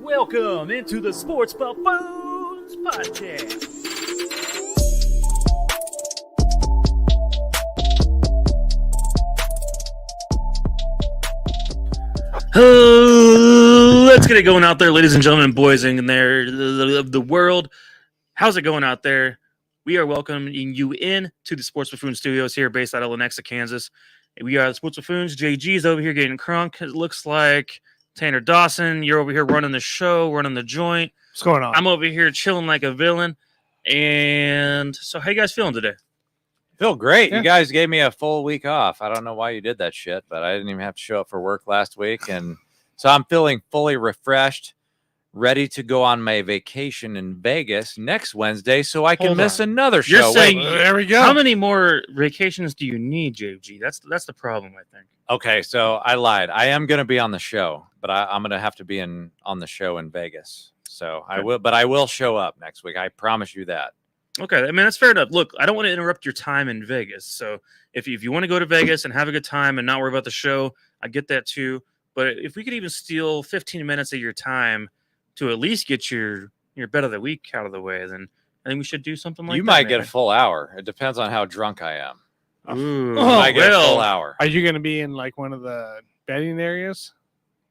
Welcome into the Sports Buffoons Podcast. Let's get it going out there, ladies and gentlemen, boys in there of the world. How's it going out there? We are welcoming you in to the Sports Buffoon Studios here based out of Lenexa, Kansas. We are the Sports Buffoons. JG's over here getting crunk. It looks like Tanner Dawson, you're over here running the show, running the joint. What's going on? I'm over here chilling like a villain. And so how you guys feeling today? Feel great. Yeah. You guys gave me a full week off. I don't know why you did that shit, but I didn't even have to show up for work last week. And so I'm feeling fully refreshed, ready to go on my vacation in Vegas next Wednesday so I can Hold miss on. another show. You're saying there we go. how many more vacations do you need, JG? That's the problem, I think. Okay, so I lied. I am going to be on the show, but I'm going to have to be on the show in Vegas. So I will show up next week. I promise you that. Okay, I mean, that's fair enough. Look, I don't want to interrupt your time in Vegas. So if you want to go to Vegas and have a good time and not worry about the show, I get that too. But if we could even steal 15 minutes of your time to at least get your bet of the week out of the way, then I think we should do something like that. You might get maybe. a full hour. It depends on how drunk I am. Ooh, You might get a full well, hour. Are you going to be in like one of the betting areas,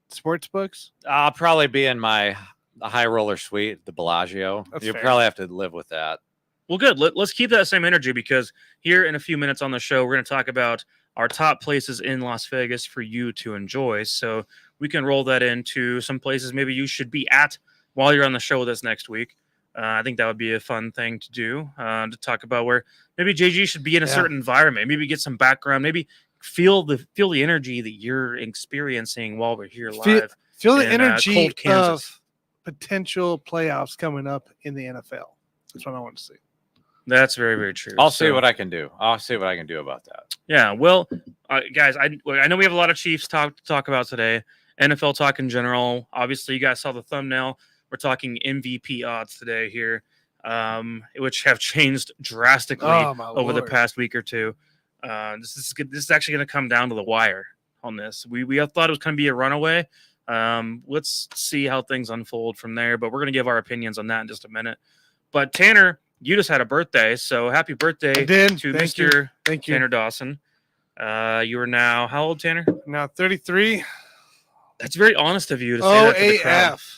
sports books? I'll probably be in the high roller suite, the Bellagio. That's You fair. probably have to live with that. well, good. Let's keep that same energy because here in a few minutes on the show, we're going to talk about our top places in Las Vegas for you to enjoy. So we can roll that into some places maybe you should be at while you're on the show with us next week. I think that would be a fun thing to do, to talk about where maybe JG should be in a certain environment, maybe get some background, maybe feel the energy that you're experiencing while we're here live. Feel the in, energy cold Kansas. of potential playoffs coming up in the NFL. That's what I want to see. That's very, very true. I'll see So- what I can do. I'll see what I can do about that. Yeah, well, guys, I know we have a lot of Chiefs talk to talk about today. NFL talk in general. Obviously, you guys saw the thumbnail. We're talking MVP odds today here, which have changed drastically over the past week or two. This is actually going to come down to the wire on this. We thought it was going to be a runaway. Let's see how things unfold from there. But we're going to give our opinions on that in just a minute. But Tanner, you just had a birthday, so happy birthday I did. to Thank Mr. you. Thank you. Tanner Dawson. You are now how old, Tanner? Now 33. That's very honest of you to say that to the crowd. OAF.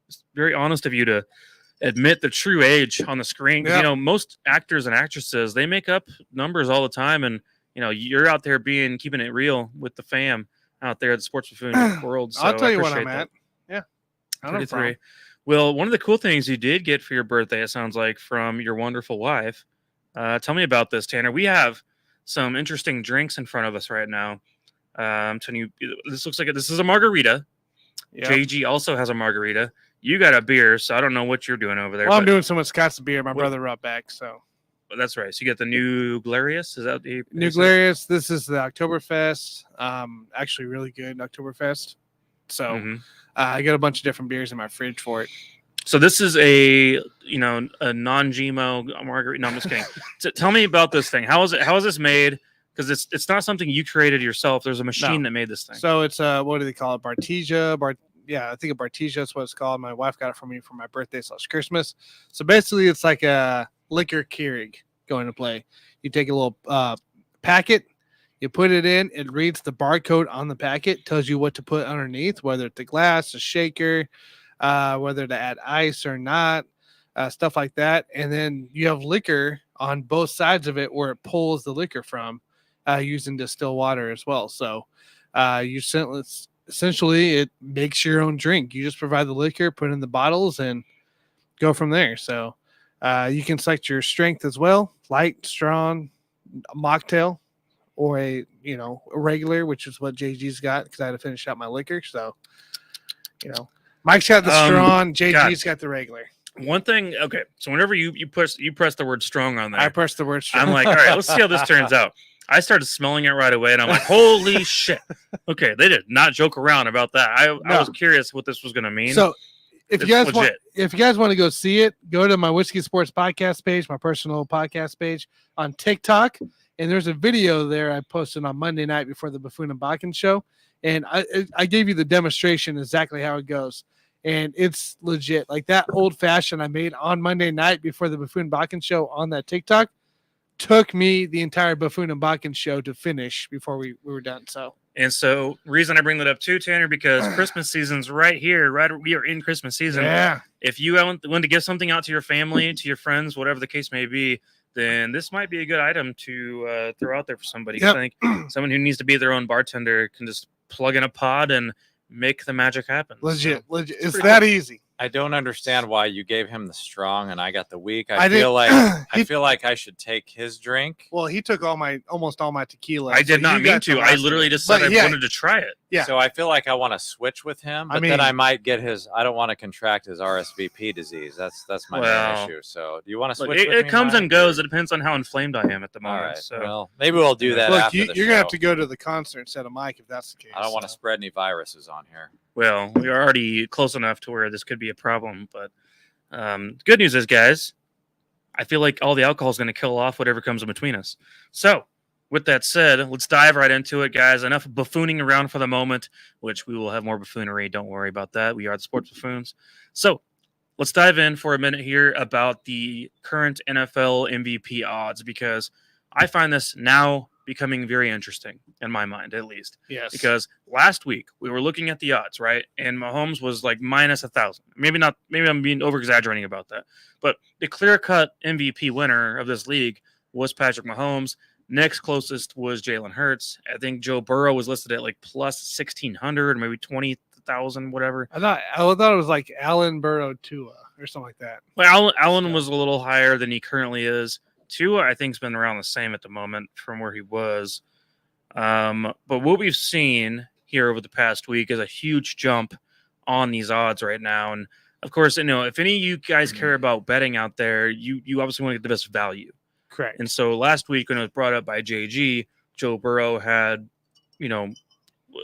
It's very honest of you to admit the true age on the screen. 'Cause, Yeah. You know, most actors and actresses, they make up numbers all the time, and you know, you're out there keeping it real with the fam out there at the Sports Buffoon world. So I'll tell I you what I'm appreciate at. that. Yeah. I don't have a 33. problem. Well, one of the cool things you did get for your birthday, it sounds like, from your wonderful wife. Tell me about this, Tanner. We have some interesting drinks in front of us right now. This looks like this is a margarita. Yeah. JG also has a margarita. You got a beer, so I don't know what you're doing over there. Well, I'm but- doing some Wisconsin beer. My What- brother brought back. So That's right. So you get the New Glarious. Is that the New Glarious. This is the Oktoberfest. Actually really good Oktoberfest. So Mhm. I got a bunch of different beers in my fridge for it. So this is a non-GMO margarita. No, I'm just kidding. Tell me about this thing. How is it? How is this made? Because it's not something you created yourself. There's a machine that made this thing. So it's what do they call it? Bartesia. I think a Bartesia is what it's called. My wife got it for me for my birthday / Christmas. So basically, it's like a liquor Keurig going to play. You take a little packet, you put it in, it reads the barcode on the packet, tells you what to put underneath, whether it's a glass, a shaker, whether to add ice or not, stuff like that. And then you have liquor on both sides of it where it pulls the liquor from using distilled water as well. So essentially it makes your own drink. You just provide the liquor, put it in the bottles, and go from there. So you can select your strength as well, light, strong, mocktail, or a regular, which is what JG's got because I had to finish out my liquor. So Mike's got the strong, JG's got the regular. One thing, okay. So whenever you press the word strong on there, I pressed the word strong. I'm like, all right, let's see how this turns out. I started smelling it right away, and I'm like, holy shit. Okay, they did not joke around about that. I was curious what this was going to mean. So if you It's guys want to go see it, go to my Whiskey Sports podcast page, my personal podcast page on TikTok, and there's a video there I posted on Monday night before the Buffoon and Bakken show, and I gave you the demonstration exactly how it goes. and it's legit. Like that old fashioned I made on Monday night before the Buffoon Bakken show on that TikTok took me the entire Buffoon and Bakken show to finish before we were done. So. And so, reason I bring that up too, Tanner, because Christmas season's right here. We are in Christmas season. Yeah. If you want to give something out to your family, to your friends, whatever the case may be, then this might be a good item to throw out there for somebody. Yep. I think someone who needs to be their own bartender can just plug in a pod and make the magic happen. Legit. So, It's that easy. I don't understand why you gave him the strong and I got the weak. I feel didn't- I feel like I should take his drink. Well, he took almost all my tequila. I did so not you mean got the to. I rest of literally it. just said But I yeah, wanted to try it. Yeah. So I feel like I want to switch with him, I but mean- then I might get I don't want to contract his RSVP disease. That's my main Well, issue. So do you want to Look, switch with it me, comes Mike? and goes. It depends on how inflamed I am at the All moment. right. So Well, maybe we'll do that Look, after the you're show. gonna have to go to the concert instead of Mike if that's the case. I don't want to so. spread any viruses on here. well, we are already close enough to where this could be a problem. But good news is, guys, I feel like all the alcohol is going to kill off whatever comes in between us. So, with that said, let's dive right into it, guys. Enough buffooning around for the moment, which we will have more buffoonery. Don't worry about that. We are the sports buffoons. So, let's dive in for a minute here about the current NFL MVP odds, because I find this now becoming very interesting in my mind, at least. Yes. Because last week we were looking at the odds, right? And Mahomes was like minus 1,000. Maybe not. Maybe I'm being over exaggerating about that. But the clear-cut MVP winner of this league was Patrick Mahomes. Next closest was Jalen Hurts. I think Joe Burrow was listed at like plus 1,600, maybe 20,000, whatever. I thought it was like Allen Burrow Tua or something like that. Well, Allen was a little higher than he currently is. Tua, I think, has been around the same at the moment from where he was. But what we've seen here over the past week is a huge jump on these odds right now. And of course, if any of you guys care about betting out there, you obviously want to get the best value. Correct. And so last week when it was brought up by JG, Joe Burrow had,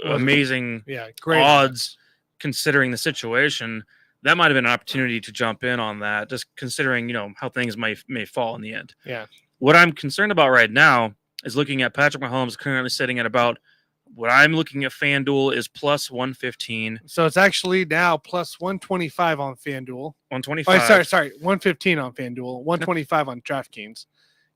amazing great odds considering the situation. That might have been an opportunity to jump in on that, just considering, how things may fall in the end. Yeah. What I'm concerned about right now is looking at Patrick Mahomes currently sitting at about what I'm looking at FanDuel is plus 115. So it's actually now plus 125 on FanDuel. 125. Oh, sorry, 115 on FanDuel, 125 on DraftKings.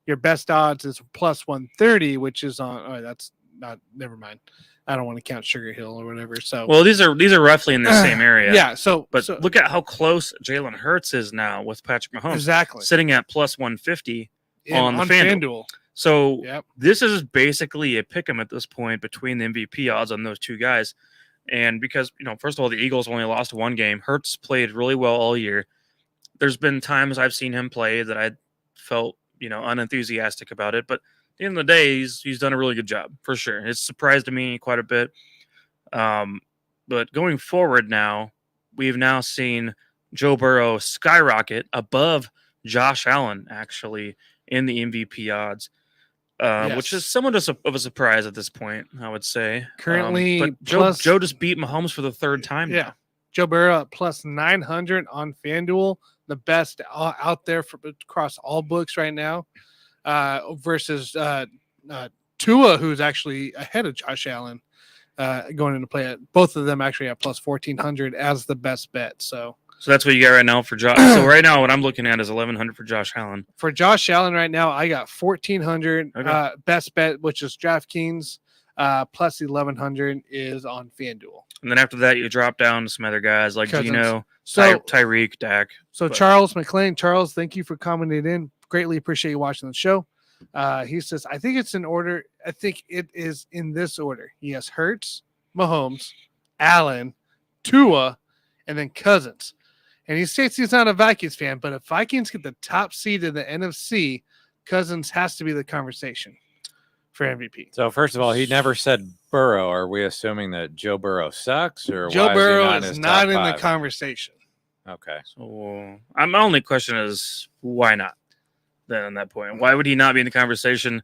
Your best odds is plus 130, which is on. Oh, that's not. Never mind. I don't want to count Sugar Hill or whatever. So Well, these are roughly in the same area. yeah. So Look at how close Jalen Hurts is now with Patrick Mahomes. exactly Sitting at plus 150 on the FanDuel. So Yep. this is basically a pick 'em at this point between the MVP odds on those two guys. And because, first of all, the Eagles only lost one game. Hurts played really well all year. There's been times I've seen him play that I felt, unenthusiastic about it. But at the end of the day, he's done a really good job, for sure. It's surprised me quite a bit. But going forward now, we've now seen Joe Burrow skyrocket above Josh Allen, actually, in the MVP odds. Which is somewhat of a surprise at this point, I would say. Currently, but Joe just beat Mahomes for the third time. Yeah. Now. Joe Burrow at plus 900 on FanDuel, the best out there across all books right now, versus Tua, who's actually ahead of Josh Allen going into play. Both of them actually at plus 1,400 as the best bet. So that's what you got right now for Josh. So right now, what I'm looking at is 1,100 for Josh Allen. For Josh Allen right now, I got 1,400 Okay. Best bet, which is DraftKings. Plus 1,100 is on FanDuel. And then after that, you drop down to some other guys like Cousins. Gino, So Tyreek, Dak. So But- Charles McLean, Charles, thank you for commenting in. Greatly appreciate you watching the show. He says, I think it's in order. I think it is in this order. He has Hurts, Mahomes, Allen, Tua, and then Cousins. And he states he's not a Vikings fan, but if Vikings get the top seed in the NFC, Cousins has to be the conversation for MVP. So first of all, he never said Burrow. Are we assuming that Joe Burrow sucks, or Joe why Burrow is is he not in top the five? conversation. Okay. So my only question is why not? Then at that point, why would he not be in the conversation?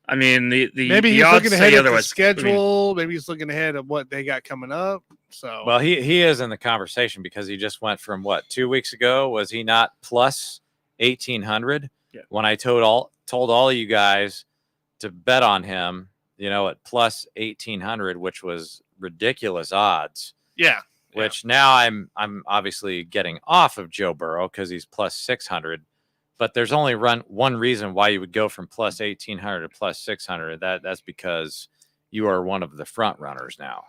I mean, the Maybe the he's odds looking say ahead at the otherwise. schedule. Maybe he's looking ahead of what they got coming up. So Well, he is in the conversation because he just went from 2 weeks ago? Was he not plus 1,800? Yeah. When I told all of you guys to bet on him, at plus 1,800, which was ridiculous odds. yeah, which now I'm obviously getting off of Joe Burrow because he's plus 600. But there's only one reason why you would go from plus 1,800 to plus 600. That's because you are one of the front runners now.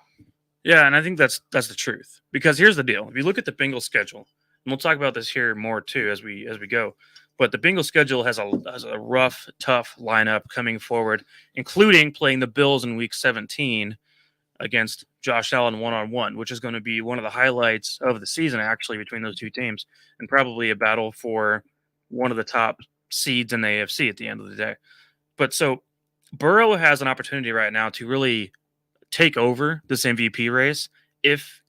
Yeah, and I think that's the truth. Because here's the deal: if you look at the Bengals schedule, and we'll talk about this here more too as we go. But the Bengals schedule has a rough, tough lineup coming forward, including playing the Bills in Week 17 against Josh Allen one-on-one, which is going to be one of the highlights of the season, actually, between those two teams, and probably a battle for one of the top seeds in the AFC at the end of the day. But so Burrow has an opportunity right now to really take over this MVP race if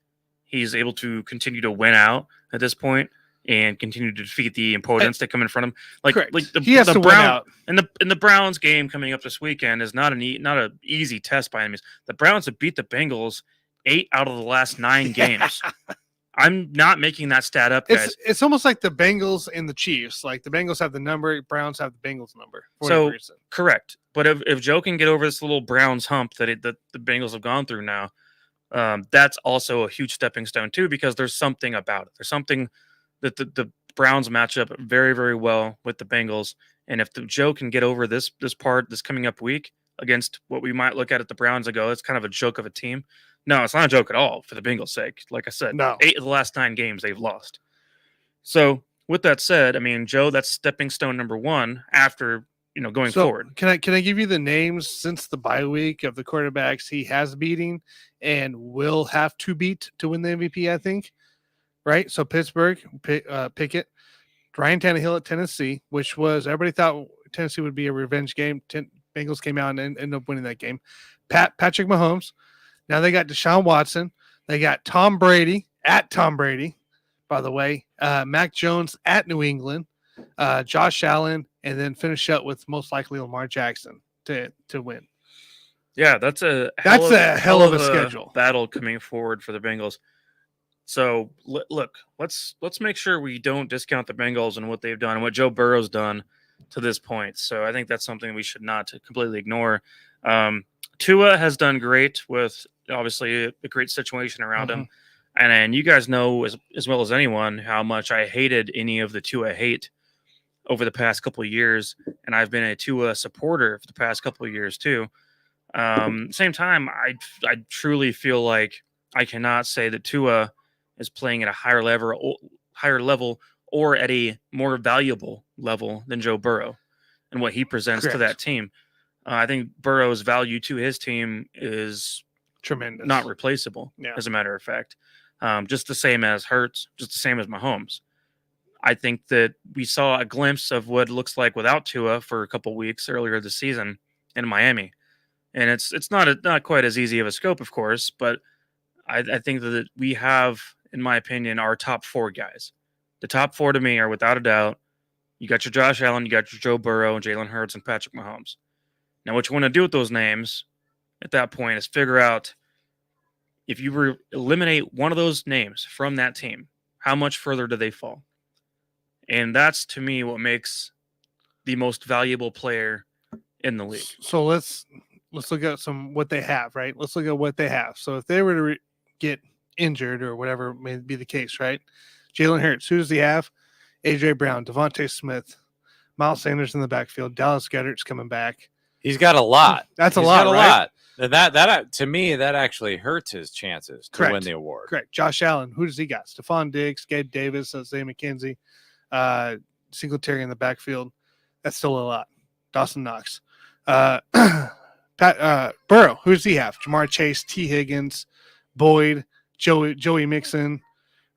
he's able to continue to win out at this point and continue to defeat the opponents that come in front of him. He has to win out. And the Browns game coming up this weekend is not an easy test by any means. The Browns have beat the Bengals 8 out of the last 9 games. I'm not making that stat up, guys. It's almost like the Bengals and the Chiefs. Like the Bengals have the number, Browns have the Bengals number. So correct. But if Joe can get over this little Browns hump that the Bengals have gone through now, that's also a huge stepping stone too, because there's something about it. There's something that the Browns match up very, very well with the Bengals. And if Joe can get over this coming up week against what we might look at the Browns and go, it's kind of a joke of a team. No, it's not a joke at all for the Bengals' sake. Like I said, 8 of the last 9 games they've lost. So with that said, I mean, Joe, that's stepping stone number 1 after going forward. Can I give you the names since the bye week of the quarterbacks he has beating and will have to beat to win the MVP? I think. Right, so Pittsburgh, Pickett, Ryan Tannehill at Tennessee, which was everybody thought Tennessee would be a revenge game. Bengals came out and ended up winning that game. Patrick Mahomes. Now they got Deshaun Watson. They got Tom Brady, by the way. Mac Jones at New England. Josh Allen, and then finish up with most likely Lamar Jackson to win. Yeah, that's a hell of a schedule battle coming forward for the Bengals. So look, let's make sure we don't discount the Bengals and what they've done and what Joe Burrow's done to this point. So I think that's something we should not completely ignore. Tua has done great with obviously a great situation around him. And you guys know as well as anyone how much I hated any of the Tua hate over the past couple of years. And I've been a Tua supporter for the past couple of years too. Same time, I truly feel like I cannot say that Tua is playing at a higher level or at a more valuable level than Joe Burrow and what he presents to that team. I think Burrow's value to his team is tremendous, not replaceable, as a matter of fact. Just the same as Hurts, just the same as Mahomes. I think that we saw a glimpse of what it looks like without Tua for a couple weeks earlier this season in Miami. And it's not quite as easy of a scope, of course, but I think that we have, in my opinion, our top 4 guys. The top 4 to me are without a doubt. You got your Josh Allen, you got your Joe Burrow, Jalen Hurts, and Patrick Mahomes. Now, what you want to do with those names at that point is figure out if you eliminate one of those names from that team, how much further do they fall? And that's, to me, what makes the most valuable player in the league. So let's look at what they have, right? Let's look at what they have. So if they were to get injured or whatever may be the case, right? Jalen Hurts, who does he have? A.J. Brown, Devontae Smith, Miles Sanders in the backfield, Dallas Goedert's coming back. He's got a lot. That's a lot, right? And that to me, that actually hurts his chances to win the award. Correct. Josh Allen, who does he got? Stephon Diggs, Gabe Davis, Zay McKenzie, Singletary in the backfield. That's still a lot. Dawson Knox. Burrow, who does he have? Jamar Chase, T. Higgins, Boyd, Joey Mixon,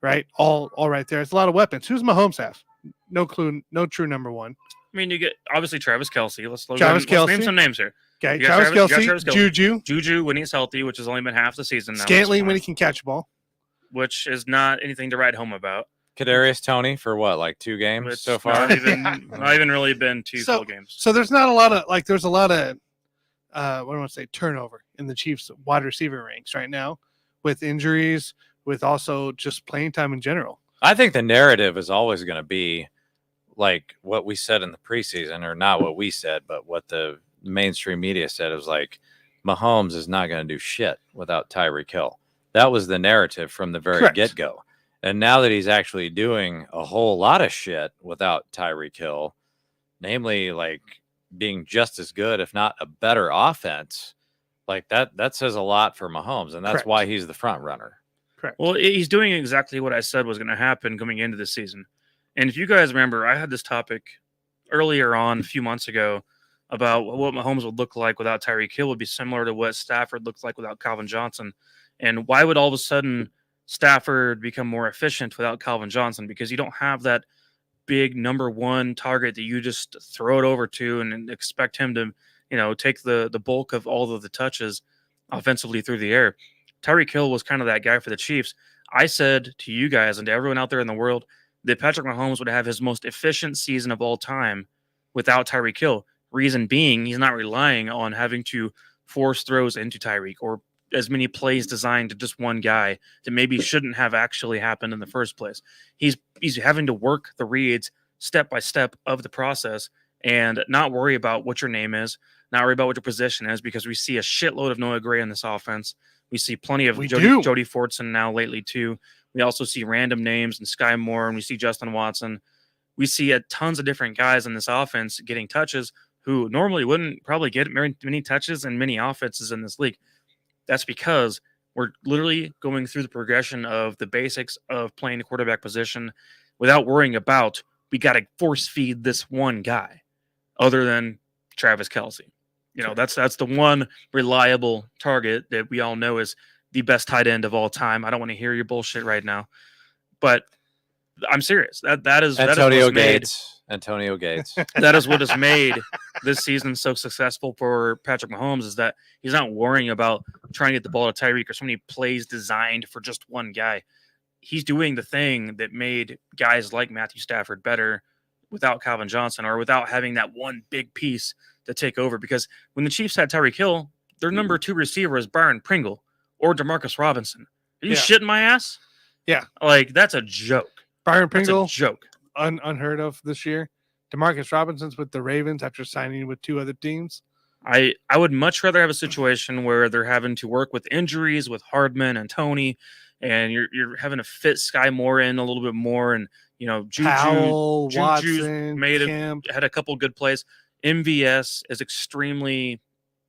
right? All right there. It's a lot of weapons. Who's Mahomes have? No clue. No true number 1. I mean, you get obviously Travis Kelce. Let's name some names here. Okay, Travis Kelce, Juju when he's healthy, which has only been half the season now. Scantling when he can catch a ball, which is not anything to write home about. Kadarius Toney for what, like 2 games so far? Not even really been 2 full games. So there's not a lot of there's a lot of what do I want to say, turnover in the Chiefs wide receiver ranks right now with injuries, with also just playing time in general. I think the narrative is always going to be like what we said in the preseason, or not what we said, but what the mainstream media said. It was like Mahomes is not going to do shit without Tyreek Hill. That was the narrative from the very Correct. get-go. And now that he's actually doing a whole lot of shit without Tyreek Hill, namely like being just as good, if not a better offense, like that says a lot for Mahomes, and that's Correct. why he's the front runner. Correct. Well, he's doing exactly what I said was going to happen coming into the season. And if you guys remember, I had this topic earlier on a few months ago about what Mahomes would look like without Tyreek Hill would be similar to what Stafford looks like without Calvin Johnson. And why would all of a sudden Stafford become more efficient without Calvin Johnson? Because you don't have that big number one target that you just throw it over to and expect him to, take the bulk of all of the touches offensively through the air. Tyreek Hill was kind of that guy for the Chiefs. I said to you guys and to everyone out there in the world that Patrick Mahomes would have his most efficient season of all time without Tyreek Hill. Reason being, he's not relying on having to force throws into Tyreek or as many plays designed to just one guy that maybe shouldn't have actually happened in the first place. He's having to work the reads step by step of the process and not worry about what your name is, not worry about what your position is, because we see a shitload of Noah Gray in this offense. We see plenty of Jody Fortson now lately too. We also see random names and Sky Moore, and we see Justin Watson. We see tons of different guys in this offense getting touches who normally wouldn't probably get many touches and many offenses in this league. That's because we're literally going through the progression of the basics of playing the quarterback position without worrying about we got to force feed this one guy other than Travis Kelce. That's the one reliable target that we all know is the best tight end of all time. I don't want to hear your bullshit right now, but I'm serious. That is Antonio Gates. Antonio Gates. That is what has made this season so successful for Patrick Mahomes is that he's not worrying about trying to get the ball to Tyreek or so many plays designed for just one guy. He's doing the thing that made guys like Matthew Stafford better without Calvin Johnson or without having that one big piece to take over. Because when the Chiefs had Tyreek Hill, their number 2 receiver is Byron Pringle or Demarcus Robinson. Are you shitting my ass? Yeah. Like, that's a joke. Byron Pringle, that's a joke. Unheard of this year. Demarcus Robinson's with the Ravens after signing with 2 other teams. I would much rather have a situation where they're having to work with injuries with Hardman and Tony, and you're having to fit Sky Moore in a little bit more, and Powell, Juju's Watson, had a couple good plays. MVS is extremely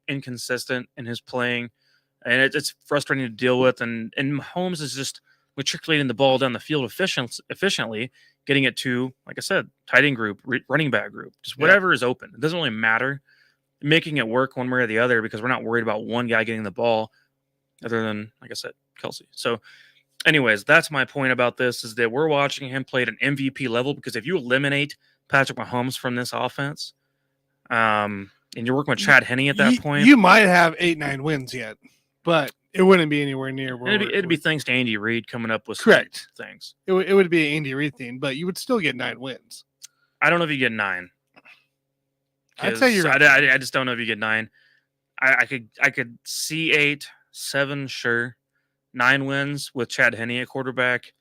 inconsistent in his playing, and it's frustrating to deal with. And Mahomes is just matriculating the ball down the field efficiently, getting it to, like I said, tight end group, running back group, just whatever is open. It doesn't really matter. Making it work one way or the other because we're not worried about one guy getting the ball other than, like I said, Kelce. So anyways, that's my point about this is that we're watching him play at an MVP level because if you eliminate Patrick Mahomes from this offense and you're working with Chad Henne at that point. You might have 8-9 wins yet, but it wouldn't be anywhere near where it'd be thanks to Andy Reid coming up with correct things. It would be an Andy Reid thing, but you would still get 9 wins. I don't know if you get 9. I'd say you're right. I just don't know if you get 9. I could see 8, 7, sure. 9 wins with Chad Henne at quarterback.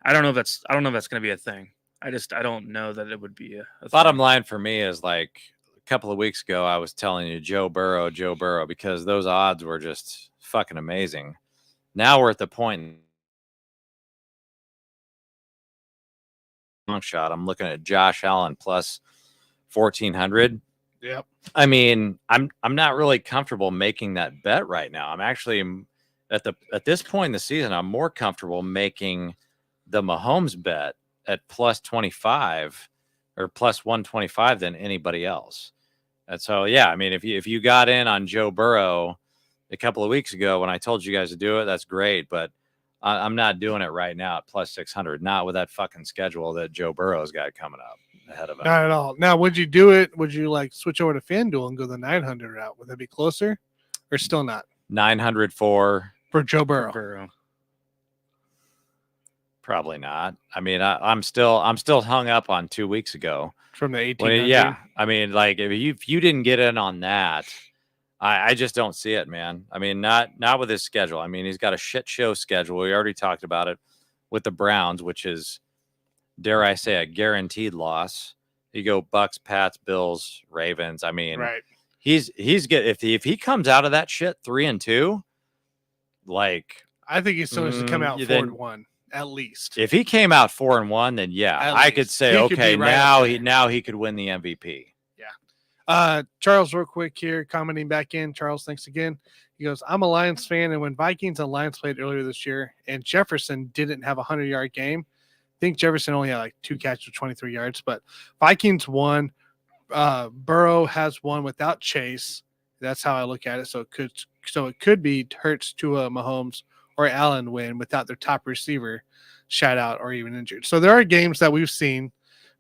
I don't know if that's going to be a thing. I don't know that it would be a Bottom thing. line for me is like a couple of weeks ago, I was telling you Joe Burrow, because those odds were just fucking amazing. Now we're at the point. Long shot. I'm looking at Josh Allen plus 1,400. Yep. I mean, I'm not really comfortable making that bet right now. I'm actually at this point in the season, I'm more comfortable making the Mahomes bet at plus 25 or plus 125 than anybody else. And so, yeah, I mean, if you got in on Joe Burrow a couple of weeks ago when I told you guys to do it, that's great. But I'm not doing it right now at plus 600, not with that fucking schedule that Joe Burrow's got coming up ahead of him. Not at all. Now, would you do it? Would you like switch over to FanDuel and go the 900 route? Would that be closer or still not? 900 for Joe Burrow. Probably not. I mean, I'm still hung up on 2 weeks ago from the 1800. Yeah, I mean, like if you didn't get in on that, I just don't see it, man. I mean, not with his schedule. I mean, he's got a shit show schedule. We already talked about it with the Browns, which is, dare I say, a guaranteed loss. You go Bucks, Pats, Bills, Ravens. I mean, right. He's good. If he comes out of that shit 3-2, like I think he still needs to come out then- 4-1 at least. If he came out 4-1, then yeah, At I could least. say, He could okay, be right now up there. now he could win the MVP. Charles, real quick here, commenting back in. Charles, thanks again. He goes, I'm a Lions fan, and when Vikings and Lions played earlier this year, and Jefferson didn't have a 100-yard game, I think Jefferson only had like 2 catches for 23 yards, but Vikings won. Burrow has won without Chase. That's how I look at it. So it could be Hurts, Tua, Mahomes, or Allen win without their top receiver shot out or even injured. So there are games that we've seen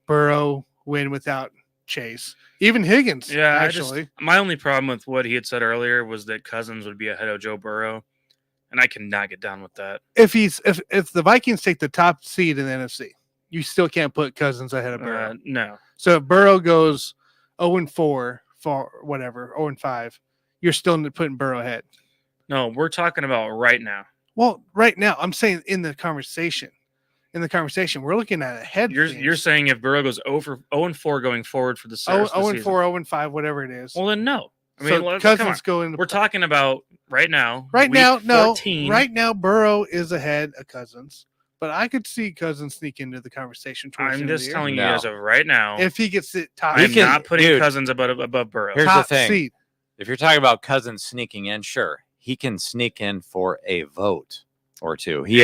Burrow win without Chase. Even Higgins, Yeah, actually. my only problem with what he had said earlier was that Cousins would be ahead of Joe Burrow, and I cannot get down with that. If the Vikings take the top seed in the NFC, you still can't put Cousins ahead of Burrow. No. So if Burrow goes 0-4 for whatever, 0-5, you're still putting Burrow ahead. No, we're talking about right now. Well, right now, I'm saying in the conversation, we're looking at a head. You're saying if Burrow goes 0-4 going forward for the season. 0-4, 0-5, whatever it is. Well, then no. I mean, so Cousins go in. We're talking about right now. Right now, no. 14. Right now, Burrow is ahead of Cousins, but I could see Cousins sneak into the conversation. I'm just telling you No. as of right now. if he gets it top, I'm can- not putting dude. Cousins above Burrow. Here's the top thing. seed. If you're talking about Cousins sneaking in, sure, he can sneak in for a vote or two. He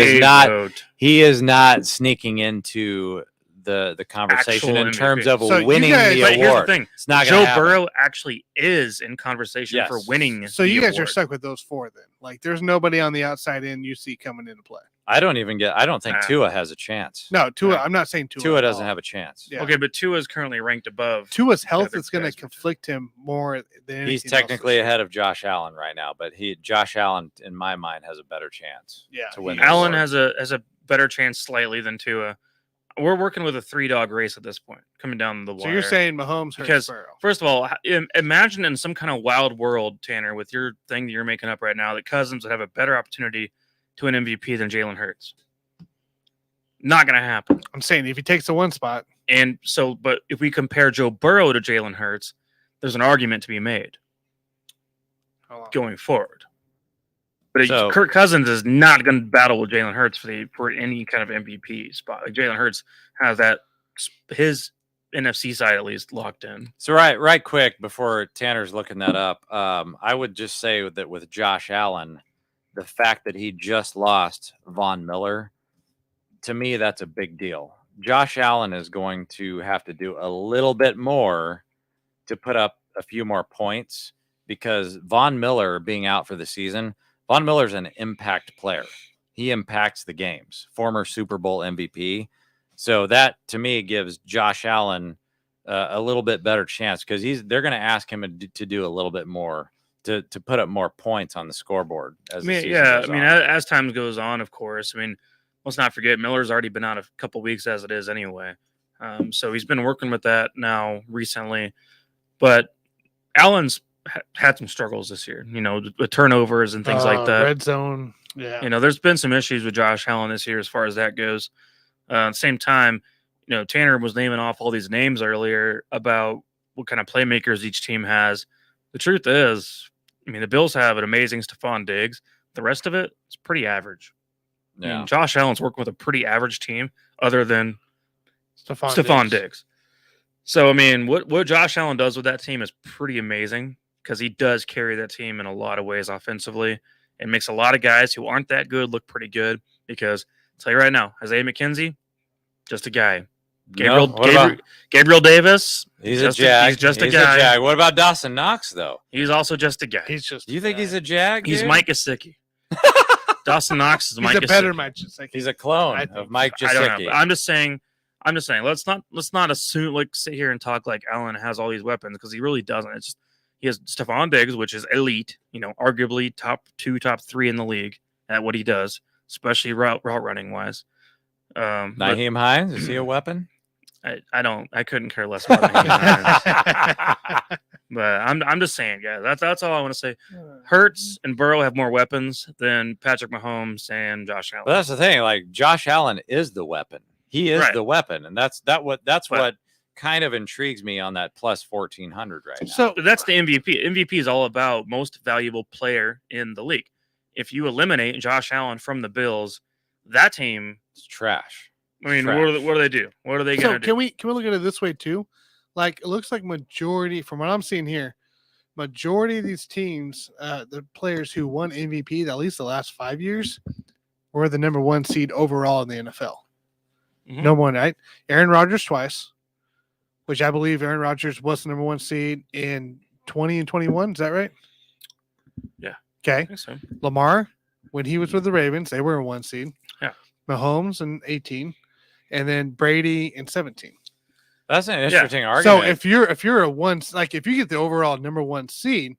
is not sneaking into the conversation Actual in terms of So you winning guys- the But here's the award. thing. It's not gonna Joe happen. Burrow actually is in conversation Yes. for winning. So the you guys are award. stuck with those 4 then. Like, there's nobody on the outside in you see coming into play. I don't think Nah. Tua has a chance. No, Tua. Yeah. I'm not saying Tua. Tua at doesn't all. have a chance. Yeah. Okay, but Tua is currently ranked above. Tua's health other is going to guys. conflict him more than anything He's else technically this year. ahead of Josh Allen right now, but Josh Allen, in my mind, has a better chance. Yeah, to win. he- the Allen award. has a better chance slightly than Tua. We're working with a 3-dog race at this point, coming down the wire. So you're saying Mahomes hurts Because- Burrow? First of all, imagine in some kind of wild world, Tanner, with your thing that you're making up right now, that Cousins would have a better opportunity to win MVP than Jalen Hurts. Not going to happen. I'm saying if he takes the 1 spot, And so, but if we compare Joe Burrow to Jalen Hurts, there's an argument to be made hold on. going forward. But So- Kirk Cousins is not going to battle with Jalen Hurts for any kind of MVP spot. Like Jalen Hurts has that his NFC side at least locked in. So right quick before Tanner's looking that up, I would just say that with Josh Allen, the fact that he just lost Von Miller, to me, that's a big deal. Josh Allen is going to have to do a little bit more to put up a few more points because Von Miller being out for the season, Von Miller's an impact player. He impacts the games, former Super Bowl MVP. So that, to me, gives Josh Allen a little bit better chance because they're going to ask him to do a little bit more to put up more points on the scoreboard. As the season goes on. as time goes on, of course. I mean, let's not forget Miller's already been out a couple weeks as it is anyway. So he's been working with that now recently. But Allen's had some struggles this year, with turnovers and things like that. Red zone. Yeah. There's been some issues with Josh Allen this year as far as that goes. At the same time, Tanner was naming off all these names earlier about what kind of playmakers each team has. The truth is, I mean, the Bills have an amazing Stephon Diggs. The rest of it is pretty average. I Yeah. mean, Josh Allen's working with a pretty average team other than Stephon Diggs. So, I mean, what Josh Allen does with that team is pretty amazing because he does carry that team in a lot of ways offensively and makes a lot of guys who aren't that good look pretty good because I'll tell you right now, Isaiah McKenzie, just a guy. Gabriel Davis, He's just a jag. he's just a guy. What about Dawson Knox, though? He's also just a guy. He's just. Do you think he's a jag? He's dude? Mike Gesicki. Dawson Knox is He's Mike a better Gesicki. Mike Gesicki. He's a clone I think of Mike I don't know. Gesicki. But I'm just saying. Let's not assume sit here and talk like Allen has all these weapons because he really doesn't. It's just he has Stephon Diggs, which is elite. Arguably top 2, top 3 in the league at what he does, especially route running wise. But Naheem Hines, is he a weapon? I couldn't care less about Naheem. But I'm just saying, guys. That's all I want to say. Hurts and Burrow have more weapons than Patrick Mahomes and Josh Allen. Well, that's the thing. Like Josh Allen is the weapon. He is Right. the weapon, and that's what kind of intrigues me on that plus 1400 right now. So But that's the MVP. MVP is all about most valuable player in the league. if you eliminate Josh Allen from the Bills, that team, It's trash. I mean, Trash. what do they do? What are they going to do? Can we look at it this way too? Like it looks like majority from what I'm seeing here, majority of these teams, the players who won MVP at least the last 5 years, were the number 1 seed overall in the NFL. Mhm. Number one, right? Aaron Rodgers twice, which I believe Aaron Rodgers was the number 1 seed in 20 and 21. Is that right? Yeah. Okay. I think so. Lamar, when he was with the Ravens, they were a 1 seed. Yeah. Mahomes in 18, and then Brady in 17. That's an interesting So argument. if you're a 1, like if you get the overall number 1 seed,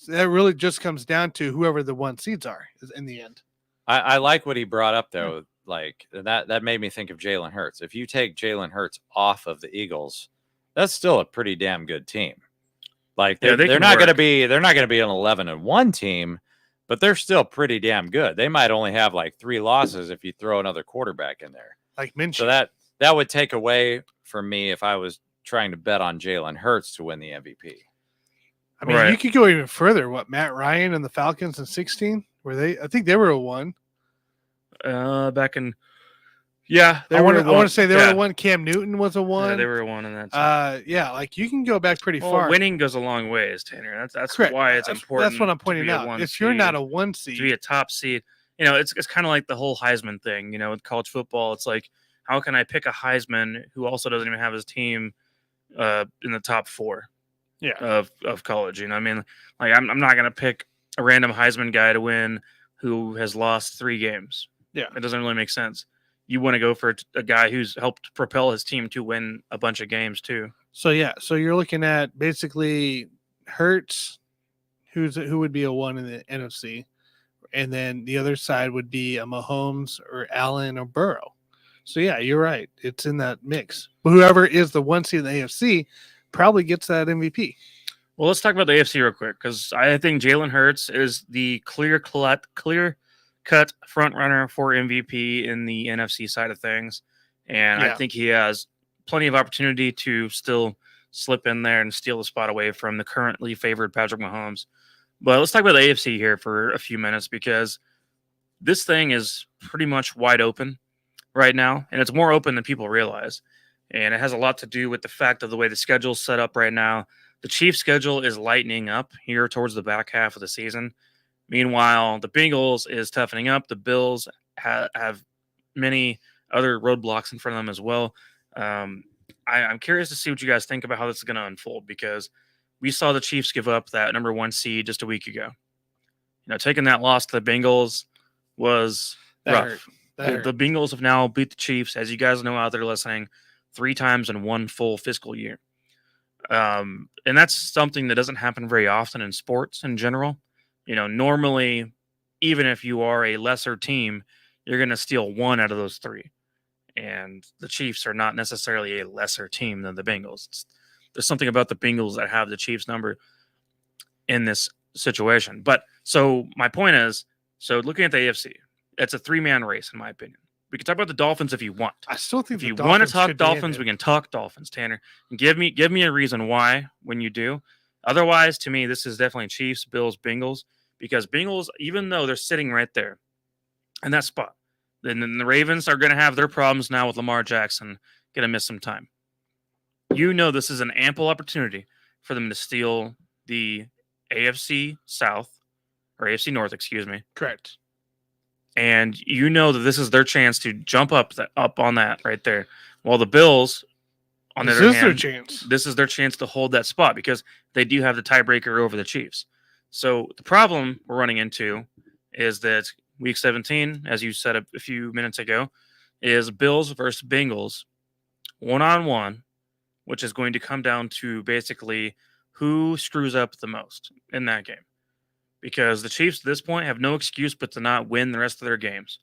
that really just comes down to whoever the 1 seeds are in the end. I like what he brought up though. Like that made me think of Jalen Hurts. If you take Jalen Hurts off of the Eagles, that's still a pretty damn good team. Like they're not going to be an 11-1 team, but they're still pretty damn good. They might only have like 3 losses if you throw another quarterback in there. Like Minshew. So that would take away from me if I was trying to bet on Jalen Hurts to win the MVP. I mean, you could go even further. What, Matt Ryan and the Falcons in 16? Were they? I think they were a 1. Back in, yeah, I want to say they were a 1. Cam Newton was a 1. Yeah, they were a 1 in that. Yeah, like you can go back pretty far. Winning goes a long ways, Tanner. That's Correct. why it's important. That's what I'm pointing out. If you're not a 1 seed, to be a top seed, it's kind of like the whole Heisman thing. With college football, it's like, how can I pick a Heisman who also doesn't even have his team in the top 4? Yeah. Of college. I mean, like I'm not gonna pick a random Heisman guy to win who has lost 3 games. Yeah, it doesn't really make sense. You want to go for a guy who's helped propel his team to win a bunch of games too. So you're looking at basically Hurts, who would be a 1 in the NFC, and then the other side would be a Mahomes or Allen or Burrow. So yeah, you're right. It's in that mix. But whoever is the 1 seed in the AFC probably gets that MVP. Well, let's talk about the AFC real quick because I think Jalen Hurts is the clear-cut front runner for MVP in the NFC side of things, and I think he has plenty of opportunity to still slip in there and steal the spot away from the currently favored Patrick Mahomes. But let's talk about the AFC here for a few minutes because this thing is pretty much wide open right now, and it's more open than people realize. And it has a lot to do with the fact of the way the schedule's set up right now. The Chiefs' schedule is lightening up here towards the back half of the season. Meanwhile, the Bengals is toughening up. The Bills have many other roadblocks in front of them as well. I'm curious to see what you guys think about how this is going to unfold because we saw the Chiefs give up that number 1 seed just a week ago. Taking that loss to the Bengals was rough. The Bengals have now beat the Chiefs, as you guys know out there listening, 3 times in 1 full fiscal year. And that's something that doesn't happen very often in sports in general. Normally, even if you are a lesser team, you're going to steal 1 out of those 3. And the Chiefs are not necessarily a lesser team than the Bengals. There's something about the Bengals that have the Chiefs number in this situation. But so my point is, looking at the AFC, it's a 3-man race, in my opinion. We can talk about the Dolphins if you want. I still think if you want to talk Dolphins, we can talk Dolphins, Tanner. Give me a reason why when you do. Otherwise, to me, this is definitely Chiefs, Bills, Bengals. Because Bengals, even though they're sitting right there in that spot, then the Ravens are going to have their problems now with Lamar Jackson, going to miss some time. This is an ample opportunity for them to steal the AFC South, or AFC North, excuse me. Correct. And that this is their chance to jump up on that right there. While the Bills, on the other hand, this is their chance to hold that spot because they do have the tiebreaker over the Chiefs. So the problem we're running into is that Week 17, as you said a few minutes ago, is Bills versus Bengals 1-on-1, which is going to come down to basically who screws up the most in that game. Because the Chiefs at this point have no excuse but to not win the rest of their games.